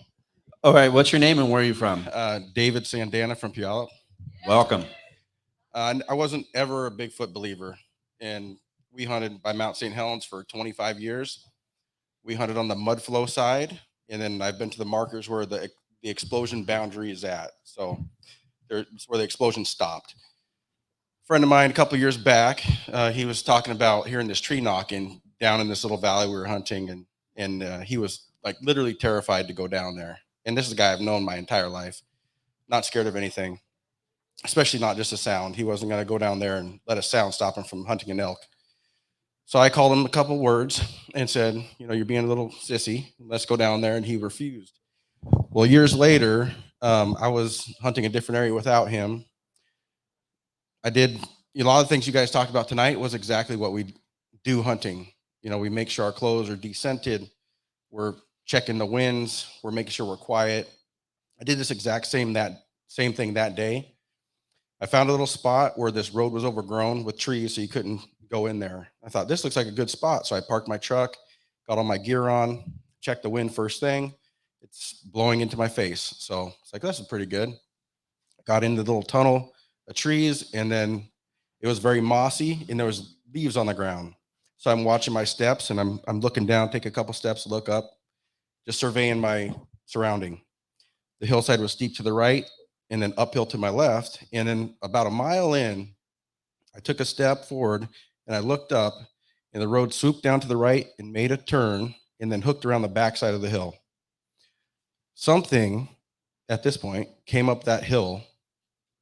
S6: All right. What's your name and where are you from?
S9: David Sandana from Puyallup.
S6: Welcome.
S9: I wasn't ever a Bigfoot believer, and we hunted by Mount St. Helens for 25 years. We hunted on the mud flow side, and then I've been to the markers where the explosion boundary is at. So there's where the explosion stopped. A friend of mine a couple of years back, he was talking about hearing this tree knocking down in this little valley we were hunting, and he was like literally terrified to go down there. And this is a guy I've known my entire life, not scared of anything, especially not just a sound. He wasn't going to go down there and let a sound stop him from hunting an elk. So I called him a couple words and said, you're being a little sissy. Let's go down there. And he refused. Well, years later, I was hunting a different area without him. I did a lot of things you guys talked about tonight was exactly what we do hunting. We make sure our clothes are descented. We're checking the winds. We're making sure we're quiet. I did this exact same thing that day. I found a little spot where this road was overgrown with trees, so you couldn't go in there. I thought this looks like a good spot. So I parked my truck, got all my gear on, checked the wind first thing. It's blowing into my face. So it's like, this is pretty good. Got into the little tunnel of trees, and then it was very mossy and there was leaves on the ground. So I'm watching my steps and I'm looking down, take a couple steps, look up, just surveying my surrounding. The hillside was steep to the right and then uphill to my left. And then about a mile in, I took a step forward and I looked up, and the road swooped down to the right and made a turn and then hooked around the backside of the hill. Something at this point came up that hill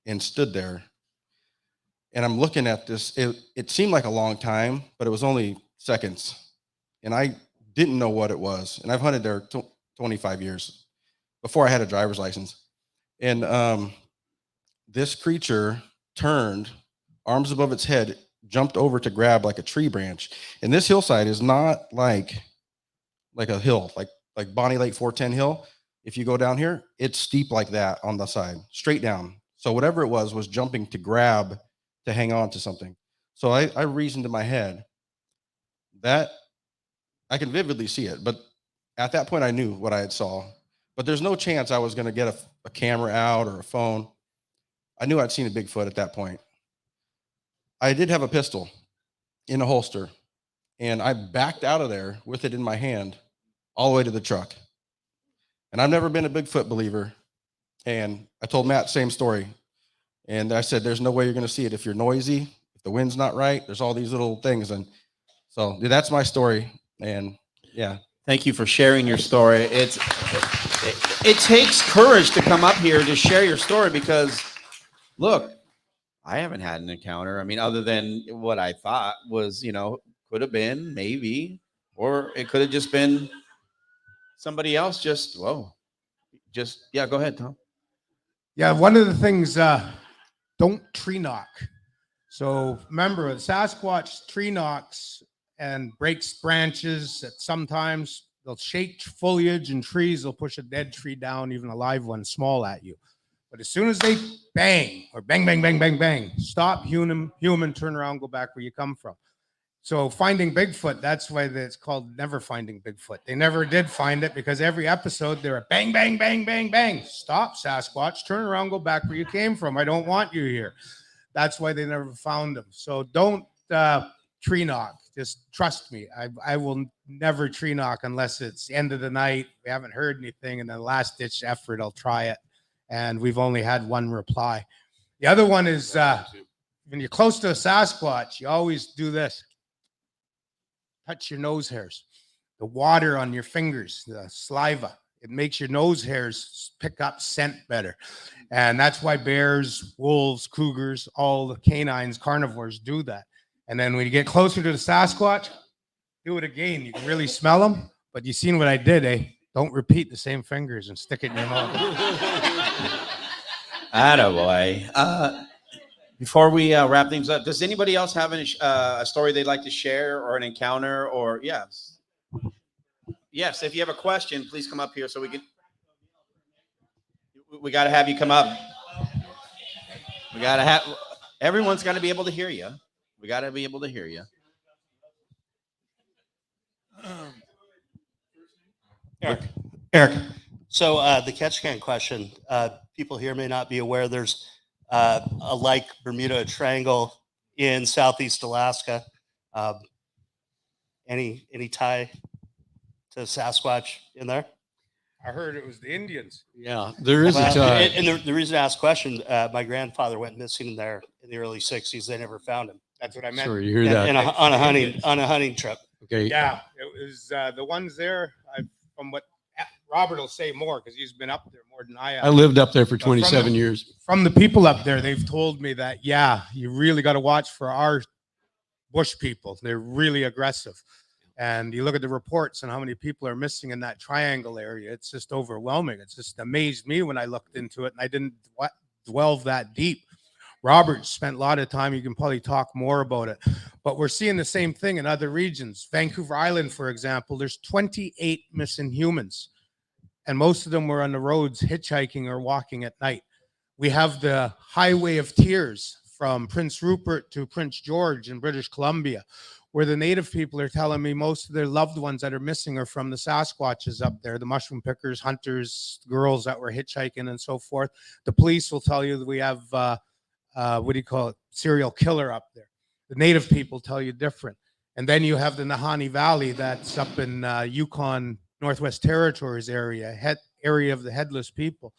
S9: and stood there. And I'm looking at this. It seemed like a long time, but it was only seconds. And I didn't know what it was. And I've hunted there 25 years before I had a driver's license. And this creature turned, arms above its head, jumped over to grab like a tree branch. And this hillside is not like a hill, like Bonnie Lake 410 Hill. If you go down here, it's steep like that on the side, straight down. So whatever it was jumping to grab, to hang on to something. So I reasoned in my head that I can vividly see it. But at that point, I knew what I had saw. But there's no chance I was going to get a camera out or a phone. I knew I'd seen a Bigfoot at that point. I did have a pistol in a holster, and I backed out of there with it in my hand all the way to the truck. And I've never been a Bigfoot believer. And I told Matt, same story. And I said, there's no way you're going to see it if you're noisy, if the wind's not right. There's all these little things. And so that's my story. And yeah.
S6: Thank you for sharing your story. It takes courage to come up here to share your story because, look, I haven't had an encounter. I mean, other than what I thought was, could have been maybe, or it could have just been somebody else. Yeah. Go ahead, Tom.
S4: Yeah, one of the things, don't tree knock. So remember, the Sasquatch tree knocks and breaks branches. Sometimes they'll shake foliage and trees. They'll push a dead tree down, even a live one, small at you. But as soon as they bang or bang, bang, bang, bang, bang, stop, human, turn around, go back where you come from. So finding Bigfoot, that's why it's called Never Finding Bigfoot. They never did find it because every episode they're a bang, bang, bang, bang, bang. Stop, Sasquatch, turn around, go back where you came from. I don't want you here. That's why they never found him. So don't tree knock. Just trust me. I will never tree knock unless it's the end of the night. We haven't heard anything. And then last ditch effort, I'll try it. And we've only had one reply. The other one is when you're close to a Sasquatch, you always do this. Touch your nose hairs. The water on your fingers, the saliva, it makes your nose hairs pick up scent better. And that's why bears, wolves, cougars, all the canines, carnivores do that. And then when you get closer to the Sasquatch, do it again. You can really smell them. But you seen what I did, eh? Don't repeat the same fingers and stick it in your mouth.
S6: Attaboy. Before we wrap things up, does anybody else have a story they'd like to share or an encounter or yes? Yes, if you have a question, please come up here so we got to have you come up. We got to have, everyone's got to be able to hear you. We got to be able to hear you.
S10: Eric. So the catch can question, people here may not be aware there's a like Bermuda Triangle in Southeast Alaska. Any tie to Sasquatch in there?
S4: I heard it was the Indians.
S3: Yeah, there is a tie.
S10: And the reason I asked the question, my grandfather went missing there in the early 60s. They never found him.
S4: That's what I meant.
S3: Sorry, you hear that?
S10: On a hunting trip.
S3: Okay.
S4: Yeah, it was the ones there. From what Robert will say more because he's been up there more than I have.
S3: I lived up there for 27 years.
S4: From the people up there, they've told me that, yeah, you really got to watch for our bush people. They're really aggressive. And you look at the reports and how many people are missing in that triangle area. It's just overwhelming. It's just amazed me when I looked into it and I didn't delve that deep. Robert spent a lot of time. You can probably talk more about it. But we're seeing the same thing in other regions. Vancouver Island, for example, there's 28 missing humans. And most of them were on the roads hitchhiking or walking at night. We have the Highway of Tears from Prince Rupert to Prince George in British Columbia, where the native people are telling me most of their loved ones that are missing are from the Sasquatches up there, the mushroom pickers, hunters, girls that were hitchhiking and so forth. The police will tell you that we have, serial killer up there. The native people tell you different. And then you have the Nahanni Valley that's up in Yukon, Northwest Territories area of the headless people.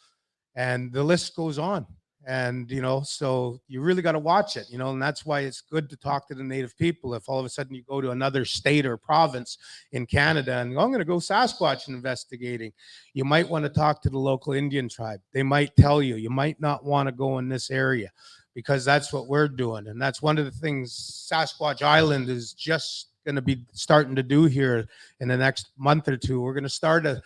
S4: And the list goes on. And, so you really got to watch it, and that's why it's good to talk to the native people. If all of a sudden you go to another state or province in Canada and I'm going to go Sasquatch investigating, you might want to talk to the local Indian tribe. They might tell you, you might not want to go in this area because that's what we're doing. And that's one of the things Sasquatch Island is just going to be starting to do here in the next month or two. We're going to start a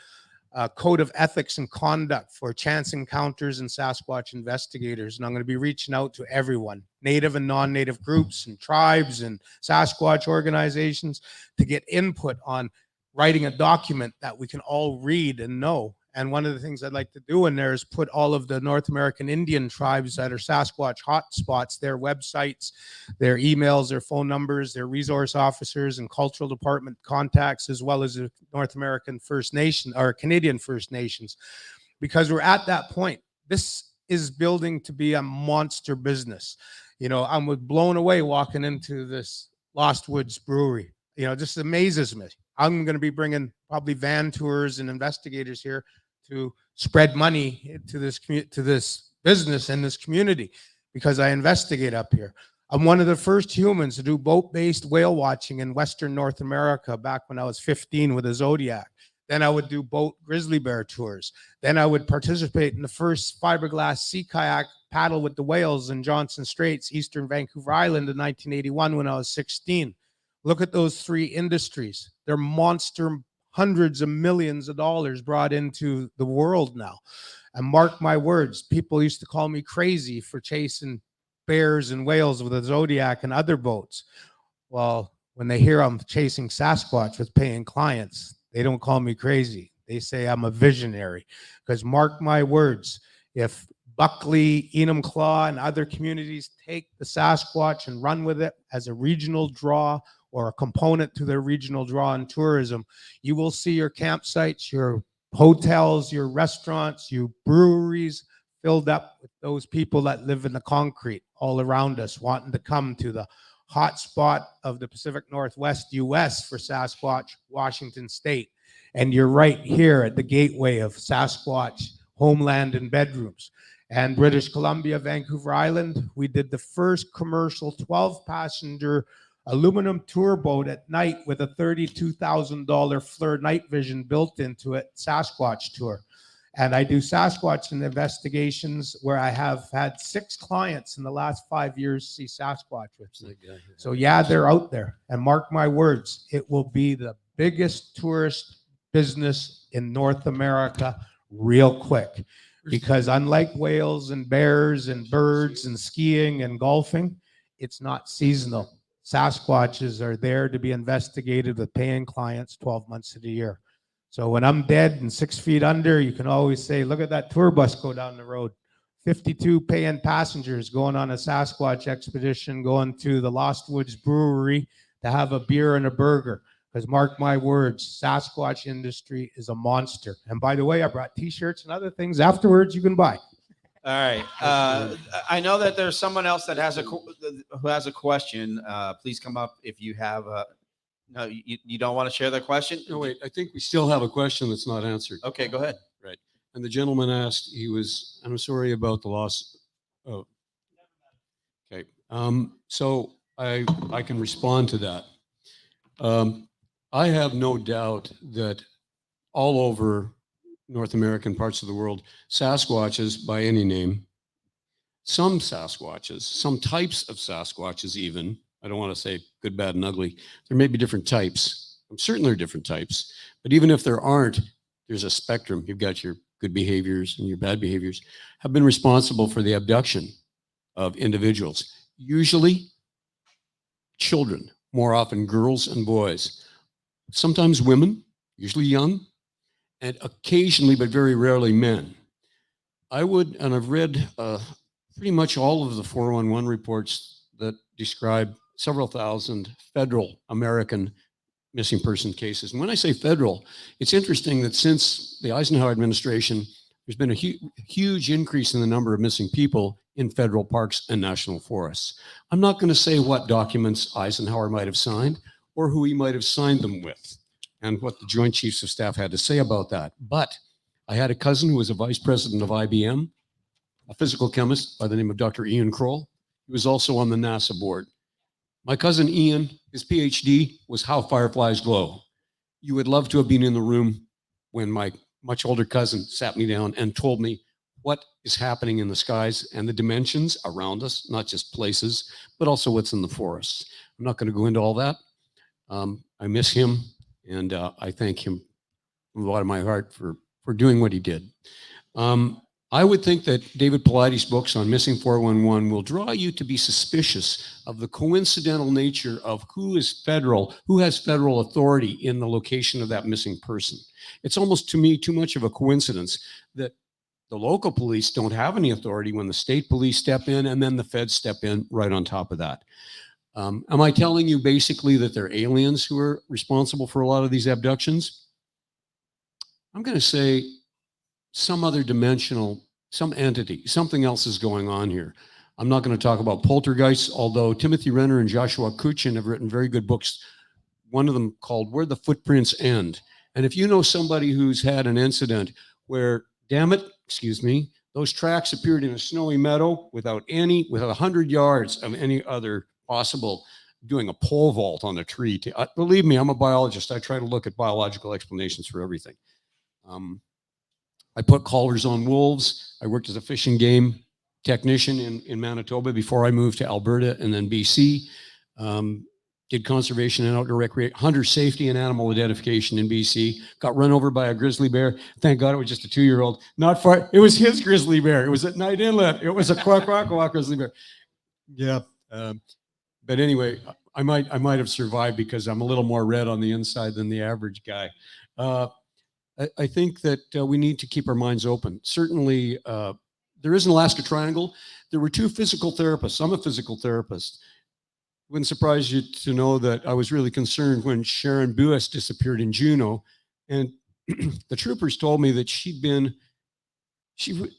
S4: code of ethics and conduct for chance encounters and Sasquatch investigators. And I'm going to be reaching out to everyone, native and non-native groups and tribes and Sasquatch organizations to get input on writing a document that we can all read and know. And one of the things I'd like to do in there is put all of the North American Indian tribes that are Sasquatch hotspots, their websites, their emails, their phone numbers, their resource officers and cultural department contacts, as well as the North American First Nation or Canadian First Nations, because we're at that point. This is building to be a monster business. I'm blown away walking into this Lost Woods Brewery. It just amazes me. I'm going to be bringing probably van tours and investigators here to spread money to this business and this community because I investigate up here. I'm one of the first humans to do boat-based whale watching in Western North America back when I was 15 with a Zodiac. Then I would do boat grizzly bear tours. Then I would participate in the first fiberglass sea kayak paddle with the whales in Johnson Straits, Eastern Vancouver Island in 1981 when I was 16. Look at those three industries. They're monster, hundreds of millions of dollars brought into the world now. And mark my words, people used to call me crazy for chasing bears and whales with a Zodiac and other boats. Well, when they hear I'm chasing Sasquatch with paying clients, they don't call me crazy. They say I'm a visionary. Because mark my words, if Buckley, Enumclaw, and other communities take the Sasquatch and run with it as a regional draw or a component to their regional draw in tourism, you will see your campsites, your hotels, your restaurants, your breweries filled up with those people that live in the concrete all around us, wanting to come to the hot spot of the Pacific Northwest US for Sasquatch, Washington State. And you're right here at the gateway of Sasquatch homeland and bedrooms. And British Columbia, Vancouver Island, we did the first commercial 12-passenger aluminum tour boat at night with a $32,000 FLIR night vision built into it, Sasquatch tour. And I do Sasquatch investigations where I have had 6 clients in the last 5 years see Sasquatch with me. So yeah, they're out there. And mark my words, it will be the biggest tourist business in North America real quick. Because unlike whales and bears and birds and skiing and golfing, it's not seasonal. Sasquatches are there to be investigated with paying clients 12 months of the year. So when I'm dead and 6 feet under, you can always say, look at that tour bus go down the road. 52 paying passengers going on a Sasquatch expedition, going to the Lost Woods Brewery to have a beer and a burger. Because mark my words, Sasquatch industry is a monster. And by the way, I brought t-shirts and other things afterwards you can buy.
S2: All right. I know that there's someone else that has who has a question. Please come up if you have a. No, you don't want to share the question?
S3: No, wait. I think we still have a question that's not answered.
S2: Okay, go ahead.
S3: Right. And the gentleman asked, I'm sorry about the loss. Oh, okay. So I can respond to that. I have no doubt that all over North American parts of the world, Sasquatches by any name, some Sasquatches, some types of Sasquatches even, I don't want to say good, bad, and ugly. There may be different types. I'm certain there are different types. But even if there aren't, there's a spectrum. You've got your good behaviors and your bad behaviors have been responsible for the abduction of individuals, usually children, more often girls and boys, sometimes women, usually young, and occasionally, but very rarely, men. I've read pretty much all of the 411 reports that describe several thousand federal American missing person cases. And when I say federal, it's interesting that since the Eisenhower administration, there's been a huge increase in the number of missing people in federal parks and national forests. I'm not going to say what documents Eisenhower might have signed or who he might have signed them with and what the Joint Chiefs of Staff had to say about that. But I had a cousin who was a vice president of IBM, a physical chemist by the name of Dr. Ian Kroll. He was also on the NASA board. My cousin Ian, his PhD was How Fireflies Glow. You would love to have been in the room when my much older cousin sat me down and told me what is happening in the skies and the dimensions around us, not just places, but also what's in the forests. I'm not going to go into all that. I miss him, and I thank him from the bottom of my heart for doing what he did. I would think that David Paulides' books on Missing 411 will draw you to be suspicious of the coincidental nature of who has federal authority in the location of that missing person. It's almost, to me, too much of a coincidence that the local police don't have any authority when the state police step in and then the feds step in right on top of that. Am I telling you basically that they're aliens who are responsible for a lot of these abductions? I'm going to say some other dimensional, some entity, something else is going on here. I'm not going to talk about poltergeists, although Timothy Renner and Joshua Kuchin have written very good books. One of them called Where the Footprints End. And if you know somebody who's had an incident where, damn it, excuse me, Those tracks appeared in a snowy meadow without 100 yards of any other possible doing a pole vault on a tree. Believe me, I'm a biologist. I try to look at biological explanations for everything. I put collars on wolves. I worked as a fish and game technician in Manitoba before I moved to Alberta and then BC. Did conservation and outdoor recreation, hunter safety and animal identification in BC. Got run over by a grizzly bear. Thank God it was just a 2-year-old. Not far. It was his grizzly bear. It was at Night Inlet. It was a quack grizzly bear. Yeah. But anyway, I might have survived because I'm a little more red on the inside than the average guy. I think that we need to keep our minds open. Certainly, there is an Alaska Triangle. There were 2 physical therapists. I'm a physical therapist. Wouldn't surprise you to know that I was really concerned when Sharon Buess disappeared in Juneau. And the troopers told me that she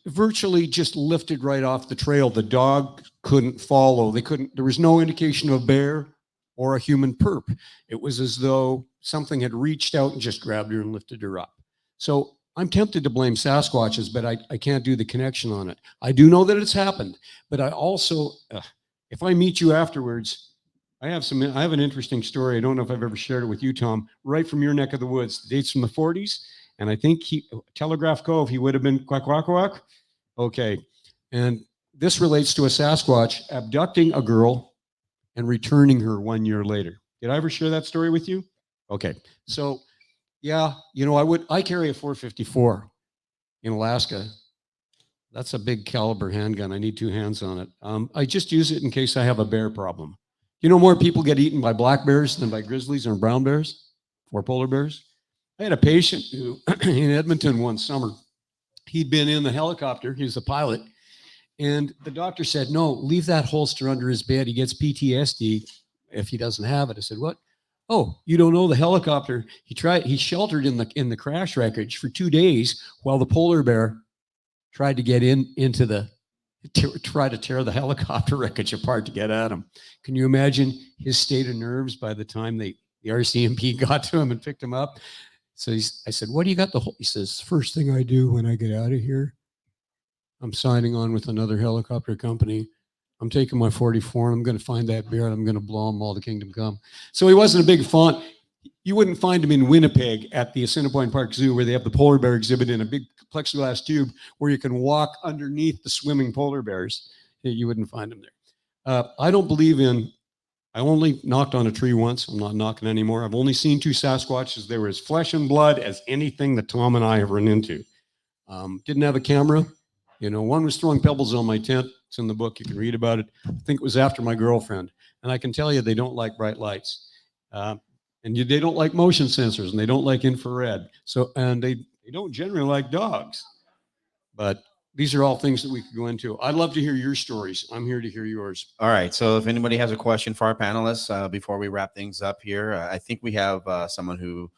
S3: virtually just lifted right off the trail. The dog couldn't follow. There was no indication of a bear or a human perp. It was as though something had reached out and just grabbed her and lifted her up. So I'm tempted to blame Sasquatches, but I can't do the connection on it. I do know that it's happened, but I also, if I meet you afterwards, I have an interesting story. I don't know if I've ever shared it with you, Tom, right from your neck of the woods. The date's from the 40s. And I think Telegraph Cove, he would have been quack. Okay. And this relates to a Sasquatch abducting a girl and returning her 1 year later. Did I ever share that story with you? Okay. So yeah, I carry a 454 in Alaska. That's a big caliber handgun. I need 2 hands on it. I just use it in case I have a bear problem. More people get eaten by black bears than by grizzlies or brown bears or polar bears. I had a patient who in Edmonton one summer, he'd been in the helicopter. He was a pilot. And the doctor said, no, leave that holster under his bed. He gets PTSD if he doesn't have it. I said, what? Oh, you don't know the helicopter. He sheltered in the crash wreckage for 2 days while the polar bear tried to get try to tear the helicopter wreckage apart to get at him. Can you imagine his state of nerves by the time the RCMP got to him and picked him up? So I said, what do you got he says, first thing I do when I get out of here, I'm signing on with another helicopter company. I'm taking my 44 and I'm going to find that bear and I'm going to blow them all to kingdom come. So he wasn't a big font. You wouldn't find him in Winnipeg at the Assiniboine Park Zoo where they have the polar bear exhibit in a big plexiglass tube where you can walk underneath the swimming polar bears. You wouldn't find him there. I don't believe I only knocked on a tree once. I'm not knocking anymore. I've only seen 2 Sasquatches. They were as flesh and blood as anything that Tom and I have run into. Didn't have a camera. One was throwing pebbles on my tent. It's in the book. You can read about it. I think it was after my girlfriend. And I can tell you, they don't like bright lights. They don't like motion sensors and they don't like infrared. And they don't generally like dogs. But these are all things that we could go into. I'd love to hear your stories. I'm here to hear yours.
S6: All right. So if anybody has a question for our panelists before we wrap things up here, I think we have someone who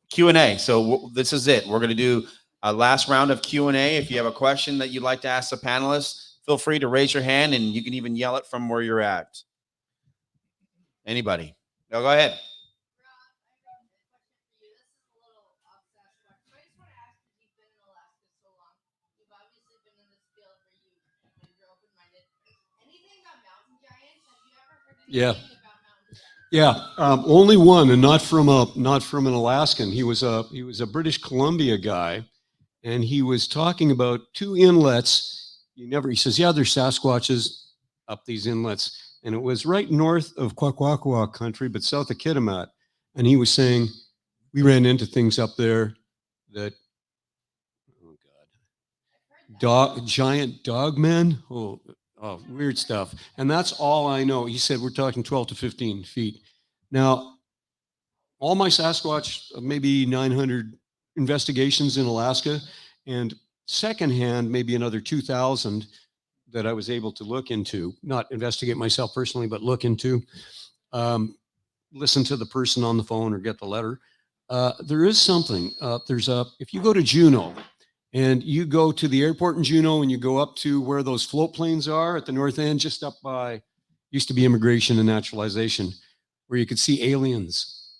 S6: Q&A. So this is it. We're going to do a last round of Q&A. If you have a question that you'd like to ask the panelists, feel free to raise your hand and you can even yell it from where you're at. Anybody? No, go ahead.
S3: Yeah. Only one, and not from an Alaskan. He was a British Columbia guy, and he was talking about 2 inlets. He says, yeah, there's Sasquatches up these inlets, and it was right north of Kwakwakwa country, but south of Kitimat. And he was saying, we ran into things up there that, giant dogmen. Oh, weird stuff. And that's all I know. He said, we're talking 12 to 15 feet. Now, all my Sasquatch, maybe 900 investigations in Alaska, and secondhand, maybe another 2,000 that I was able to look into, not investigate myself personally, but look into, listen to the person on the phone or get the letter. There is something. If you go to Juneau, and you go to the airport in Juneau and you go up to where those float planes are at the north end, just up by, used to be immigration and naturalization, where you could see aliens.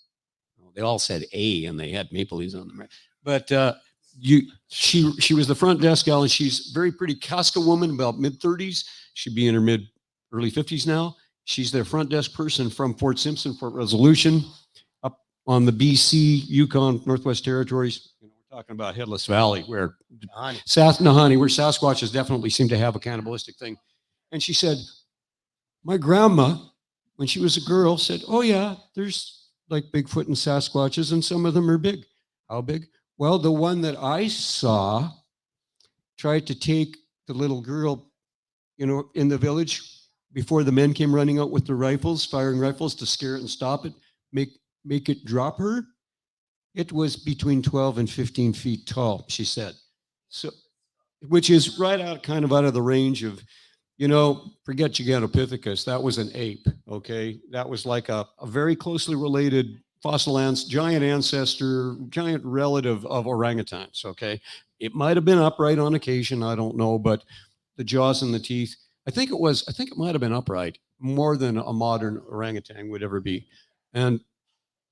S3: They all said A and they had maple leaves on them. Right? But She was the front desk gal, and she's a very pretty Casca woman, about mid-30s. She'd be in her early 50s now. She's their front desk person from Fort Simpson, Fort Resolution, up on the BC, Yukon, Northwest Territories. We're talking about Headless Valley, where Nahani, where Sasquatches definitely seem to have a cannibalistic thing. And she said, my grandma, when she was a girl, said, oh yeah, there's like Bigfoot and Sasquatches, and some of them are big. How big? Well, the one that I saw tried to take the little girl, in the village before the men came running out with their rifles, firing rifles to scare it and stop it, make it drop her. It was between 12 and 15 feet tall, she said. So, which is right out of the range of, forget Gigantopithecus. That was an ape, okay? That was like a very closely related giant ancestor, giant relative of orangutans, okay? It might have been upright on occasion, I don't know, but the jaws and the teeth, I think it might have been upright more than a modern orangutan would ever be. And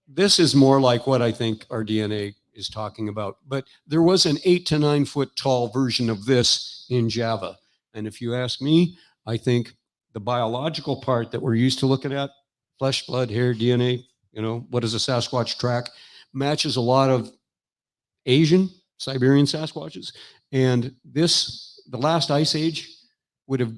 S3: this is more like what I think our DNA is talking about. But there was an 8 to 9 foot tall version of this in Java. And if you ask me, I think the biological part that we're used to looking at, flesh, blood, hair, DNA, what does a Sasquatch track, matches a lot of Asian, Siberian Sasquatches. And the last ice age would have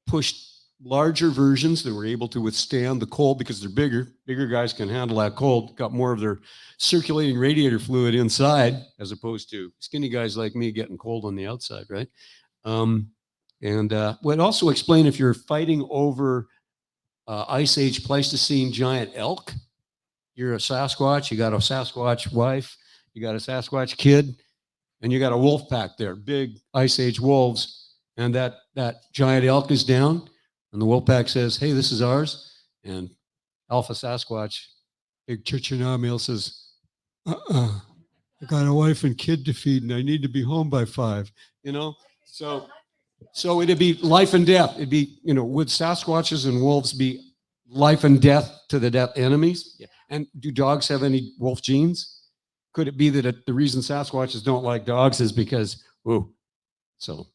S3: pushed larger versions that were able to withstand the cold because they're bigger. Bigger guys can handle that cold, got more of their circulating radiator fluid inside, as opposed to skinny guys like me getting cold on the outside, right? And would also explain if you're fighting over Ice Age Pleistocene giant elk, you're a Sasquatch, you got a Sasquatch wife, you got a Sasquatch kid, and you got a wolf pack there, big Ice Age wolves, and that giant elk is down, and the wolf pack says, hey, this is ours, and Alpha Sasquatch, big Chichenah male says, I got a wife and kid to feed, and I need to be home by 5, So it'd be life and death. It'd be, would Sasquatches and wolves be life and death to the death enemies? Yeah. And do dogs have any wolf genes? Could it be that the reason Sasquatches don't like dogs is because, so.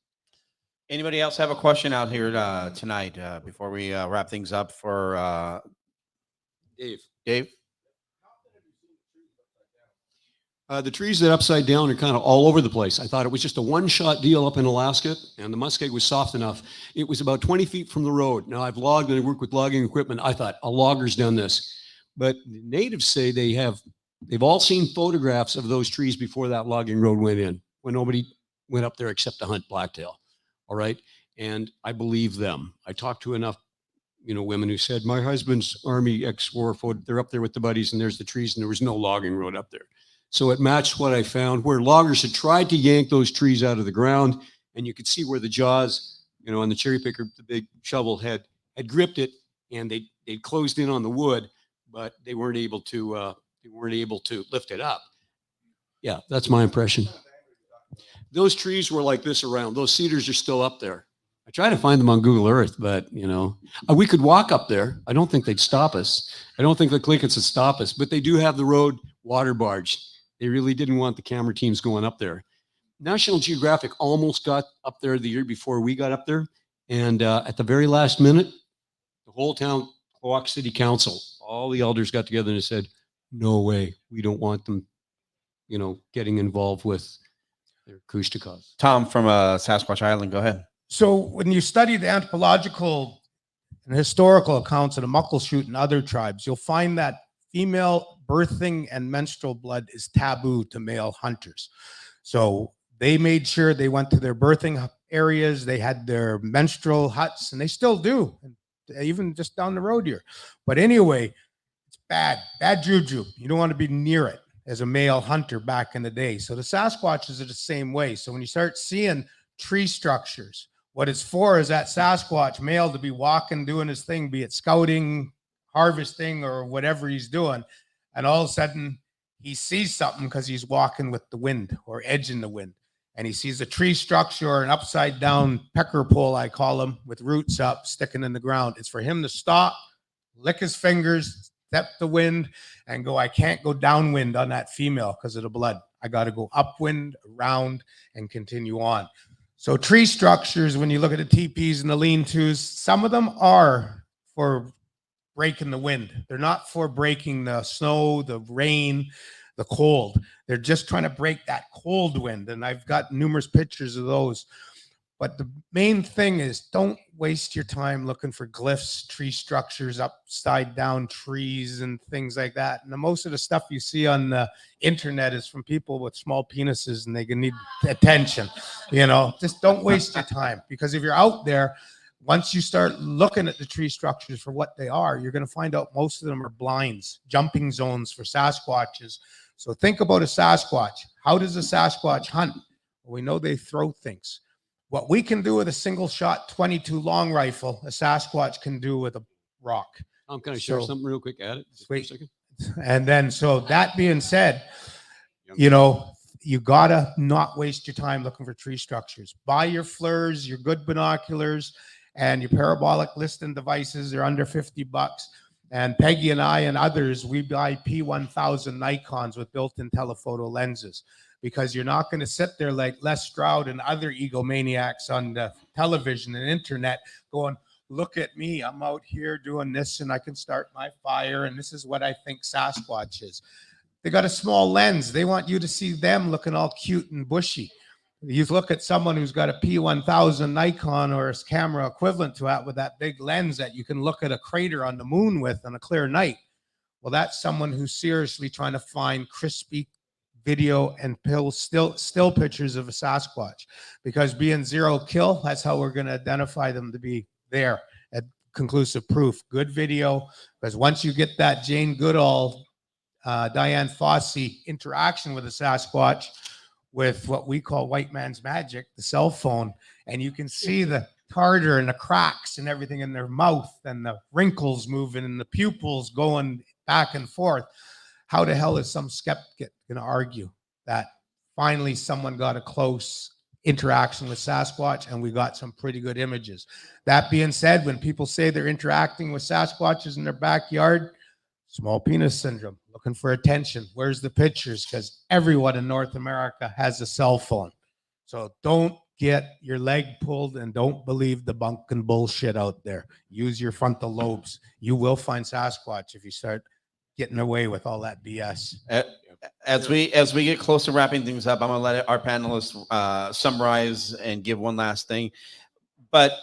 S6: Anybody else have a question out here tonight before we wrap things up for Dave?
S3: The trees that upside down are kind of all over the place. I thought it was just a one-shot deal up in Alaska, and the muskeg was soft enough. It was about 20 feet from the road. Now, I've logged and I work with logging equipment. I thought a logger's done this. But the natives say they've all seen photographs of those trees before that logging road went in, when nobody went up there except to hunt blacktail. All right? And I believe them. I talked to enough women who said, my husband's Army ex-war photo, they're up there with the buddies, and there's the trees, and there was no logging road up there. So it matched what I found, where loggers had tried to yank those trees out of the ground, and you could see where the jaws, on the cherry picker, the big shovel had gripped it, and they closed in on the wood, but they weren't able to lift it up. Yeah, that's my impression. Those trees were like this around. Those cedars are still up there. I try to find them on Google Earth, but we could walk up there. I don't think they'd stop us. I don't think the Clinkets would stop us, but they do have the road water barged. They really didn't want the camera teams going up there. National Geographic almost got up there the year before we got up there. And at the very last minute, the whole town, Quack City Council, all the elders got together and said, no way, we don't want them, getting involved with their Kushtaka.
S6: Tom from Sasquatch Island, go ahead.
S4: So when you study the anthropological and historical accounts of the Muckleshoot and other tribes, you'll find that female birthing and menstrual blood is taboo to male hunters. So they made sure they went to their birthing areas. They had their menstrual huts, and they still do, even just down the road here. But anyway, it's bad juju. You don't want to be near it as a male hunter back in the day. So the Sasquatches are the same way. So when you start seeing tree structures, what it's for is that Sasquatch male to be walking, doing his thing, be it scouting, harvesting, or whatever he's doing, and all of a sudden he sees something because he's walking with the wind or edging the wind, and he sees a tree structure or an upside down pecker pole, I call them, with roots up sticking in the ground. It's for him to stop, lick his fingers, step the wind and go, I can't go downwind on that female because of the blood. I got to go upwind, around, and continue on. So tree structures, when you look at the teepees and the lean-tos, some of them are for breaking the wind. They're not for breaking the snow, the rain, the cold. They're just trying to break that cold wind. And I've got numerous pictures of those. But the main thing is, don't waste your time looking for glyphs, tree structures, upside down trees and things like that. And most of the stuff you see on the internet is from people with small penises and they need attention. You know, just don't waste your time, because if you're out there, once you start looking at the tree structures for what they are, you're going to find out most of them are blinds, jumping zones for Sasquatches. So think about a Sasquatch. How does a Sasquatch hunt? Well, we know they throw things. What we can do with a single shot 22 long rifle, a Sasquatch can do with a rock.
S3: Can I share something real quick at it?
S4: Wait. And then, so that being said, you know, you gotta not waste your time looking for tree structures. Buy your FLIRs, your good binoculars, and your parabolic listing devices. They're under $50. And Peggy and I and others, we buy P1000 Nikons with built-in telephoto lenses, because you're not going to sit there like Les Stroud and other egomaniacs on the television and internet going, look at me, I'm out here doing this and I can start my fire and this is what I think Sasquatch is. They got a small lens. They want you to see them looking all cute and bushy. You look at someone who's got a P1000 Nikon or a camera equivalent to that with that big lens that you can look at a crater on the moon with on a clear night. Well, that's someone who's seriously trying to find crispy video and still pictures of a Sasquatch, because being zero kill, that's how we're going to identify them to be there at conclusive proof. Good video, because once you get that Jane Goodall, Diane Fossey interaction with a Sasquatch with what we call white man's magic, the cell phone, and you can see the tartar and the cracks and everything in their mouth and the wrinkles moving and the pupils going back and forth. How the hell is some skeptic going to argue that finally someone got a close interaction with Sasquatch and we got some pretty good images? That being said, when people say they're interacting with Sasquatches in their backyard, small penis syndrome, looking for attention. Where's the pictures? Because everyone in North America has a cell phone. So don't get your leg pulled and don't believe the bunk and bullshit out there. Use your frontal lobes. You will find Sasquatch if you start getting away with all that BS.
S6: As we get close to wrapping things up, I'm gonna let our panelists summarize and give one last thing. But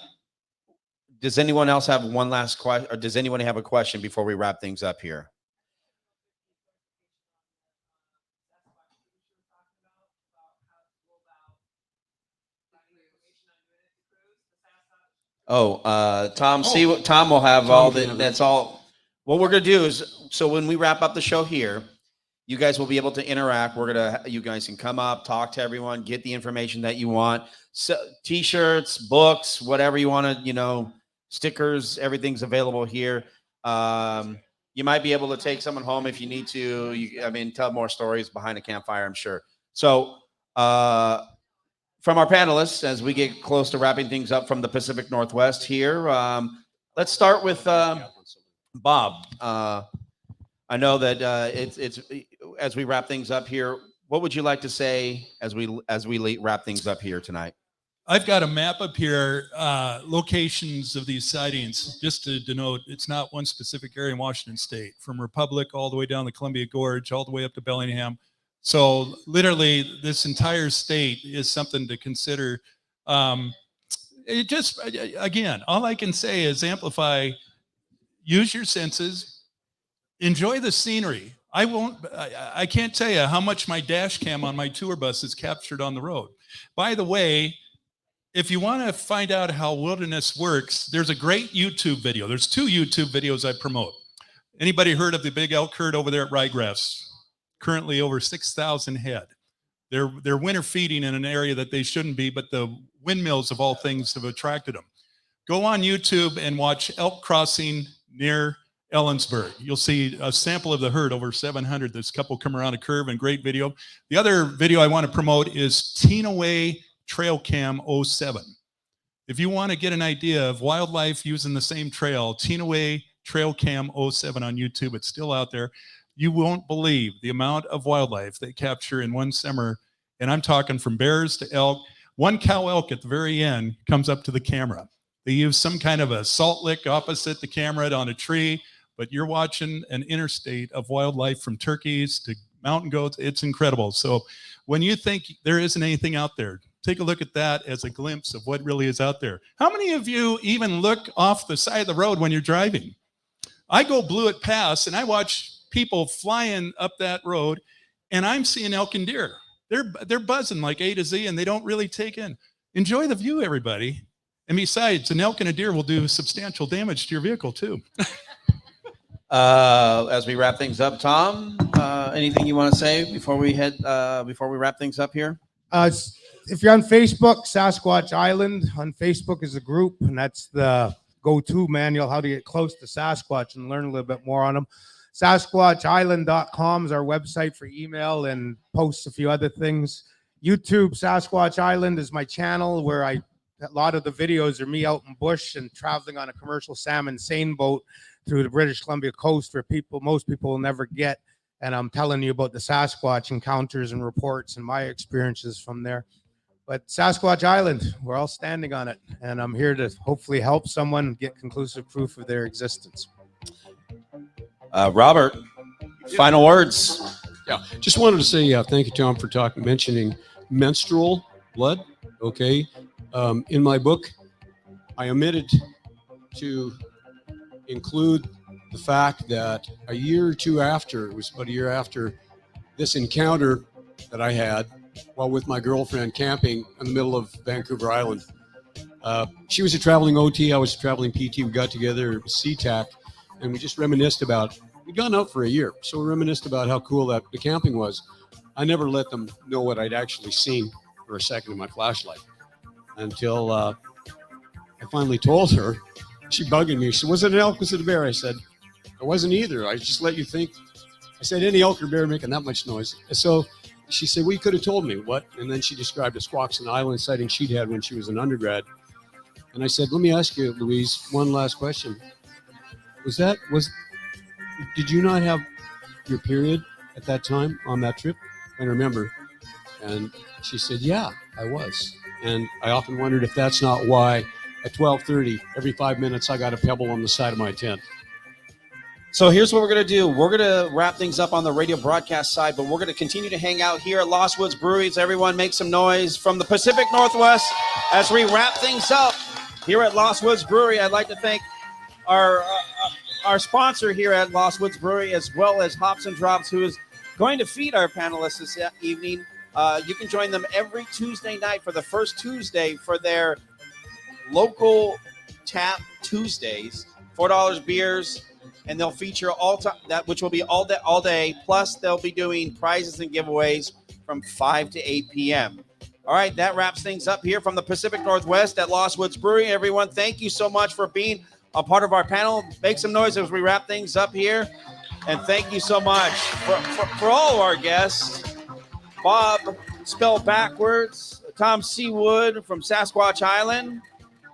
S6: does anyone else have one last question, or does anyone have a question before we wrap things up here? Tom Sewid, Tom will have all the, that's all. What we're going to do is, so when we wrap up the show here, you guys will be able to interact. You guys can come up, talk to everyone, get the information that you want. So, t-shirts, books, whatever you want to, you know, stickers, everything's available here. You might be able to take someone home if you need to. I mean, tell more stories behind a campfire, I'm sure. So, from our panelists, as we get close to wrapping things up from the Pacific Northwest here, let's start with Bob. I know that it's as we wrap things up here. What would you like to say as we wrap things up here tonight?
S5: I've got a map up here, locations of these sightings, just to denote it's not one specific area in Washington State, from Republic all the way down the Columbia Gorge, all the way up to Bellingham. So literally this entire state is something to consider. It just, again, all I can say is amplify, use your senses, enjoy the scenery. I can't tell you how much my dash cam on my tour bus is captured on the road. By the way, if you want to find out how wilderness works, there's a great YouTube video. There's 2 YouTube videos I promote. Anybody heard of the big elk herd over there at Ryegrass? Currently over 6,000 head. They're winter feeding in an area that they shouldn't be, but the windmills of all things have attracted them. Go on YouTube and watch elk crossing near Ellensburg. You'll see a sample of the herd, over 700. This couple come around a curve, and great video. The other video I want to promote is Teenaway Trail Cam 07. If you want to get an idea of wildlife using the same trail, Teenaway Trail Cam 07 on YouTube. It's still out there. You won't believe the amount of wildlife they capture in one summer. And I'm talking from bears to elk. One cow elk at the very end comes up to the camera. They use some kind of a salt lick opposite the camera on a tree, but you're watching an interstate of wildlife from turkeys to mountain goats. It's incredible. So when you think there isn't anything out there, take a look at that as a glimpse of what really is out there. How many of you even look off the side of the road when you're driving? I go Blewett Pass and I watch people flying up that road, and I'm seeing elk and deer. They're buzzing like A to Z, and they don't really take in. Enjoy the view, everybody. And besides, an elk and a deer will do substantial damage to your vehicle too.
S6: As we wrap things up, Tom, anything you want to say before we wrap things up here?
S4: If you're on Facebook, Sasquatch Island on Facebook is a group, and that's the go-to manual how to get close to Sasquatch and learn a little bit more on them. SasquatchIsland.com is our website for email and posts a few other things. YouTube, Sasquatch Island is my channel where a lot of the videos are me out in bush and traveling on a commercial salmon seine boat through the British Columbia coast where most people will never get. And I'm telling you about the Sasquatch encounters and reports and my experiences from there. But Sasquatch Island, we're all standing on it. And I'm here to hopefully help someone get conclusive proof of their existence.
S6: Robert, final words.
S3: Yeah, just wanted to say thank you, Tom, for mentioning menstrual blood. Okay, in my book, I omitted to include the fact that a year or two after, it was about a year after this encounter that I had while with my girlfriend camping in the middle of Vancouver Island. She was a traveling OT, I was a traveling PT. We got together, CTAC, and we just reminisced about, we'd gone out for a year, so we reminisced about how cool the camping was. I never let them know what I'd actually seen for a second in my flashlight until I finally told her. She bugging me. She said, was it an elk? Was it a bear? I said, it wasn't either. I just let you think. I said, any elk or bear making that much noise? So she said, well, you could have told me. What? And then she described a Squaxin Island sighting she'd had when she was an undergrad. And I said, let me ask you, Louise, one last question. Did you not have your period at that time on that trip? I remember. And she said, yeah, I was. And I often wondered if that's not why at 12:30, every 5 minutes, I got a pebble on the side of my tent.
S6: So here's what we're going to do. We're going to wrap things up on the radio broadcast side, but we're going to continue to hang out here at Lost Woods Breweries. Everyone make some noise from the Pacific Northwest as we wrap things up here at Lost Woods Brewery. I'd like to thank our sponsor here at Lost Woods Brewery, as well as Hops and Drops, who is going to feed our panelists this evening. You can join them every Tuesday night for the first Tuesday for their local tap Tuesdays, $4 beers, and they'll feature which will be all day. Plus, they'll be doing prizes and giveaways from 5 to 8 p.m. All right, that wraps things up here from the Pacific Northwest at Lost Woods Brewery. Everyone, thank you so much for being a part of our panel. Make some noise as we wrap things up here. And thank you so much for all of our guests. Bob, spelled backwards, Tom Sewid from Sasquatch Island,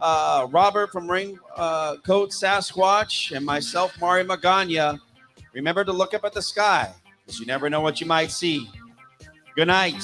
S6: Robert from Raincoast Sasquatch, and myself, Mari Magana. Remember to look up at the sky, because you never know what you might see. Good night.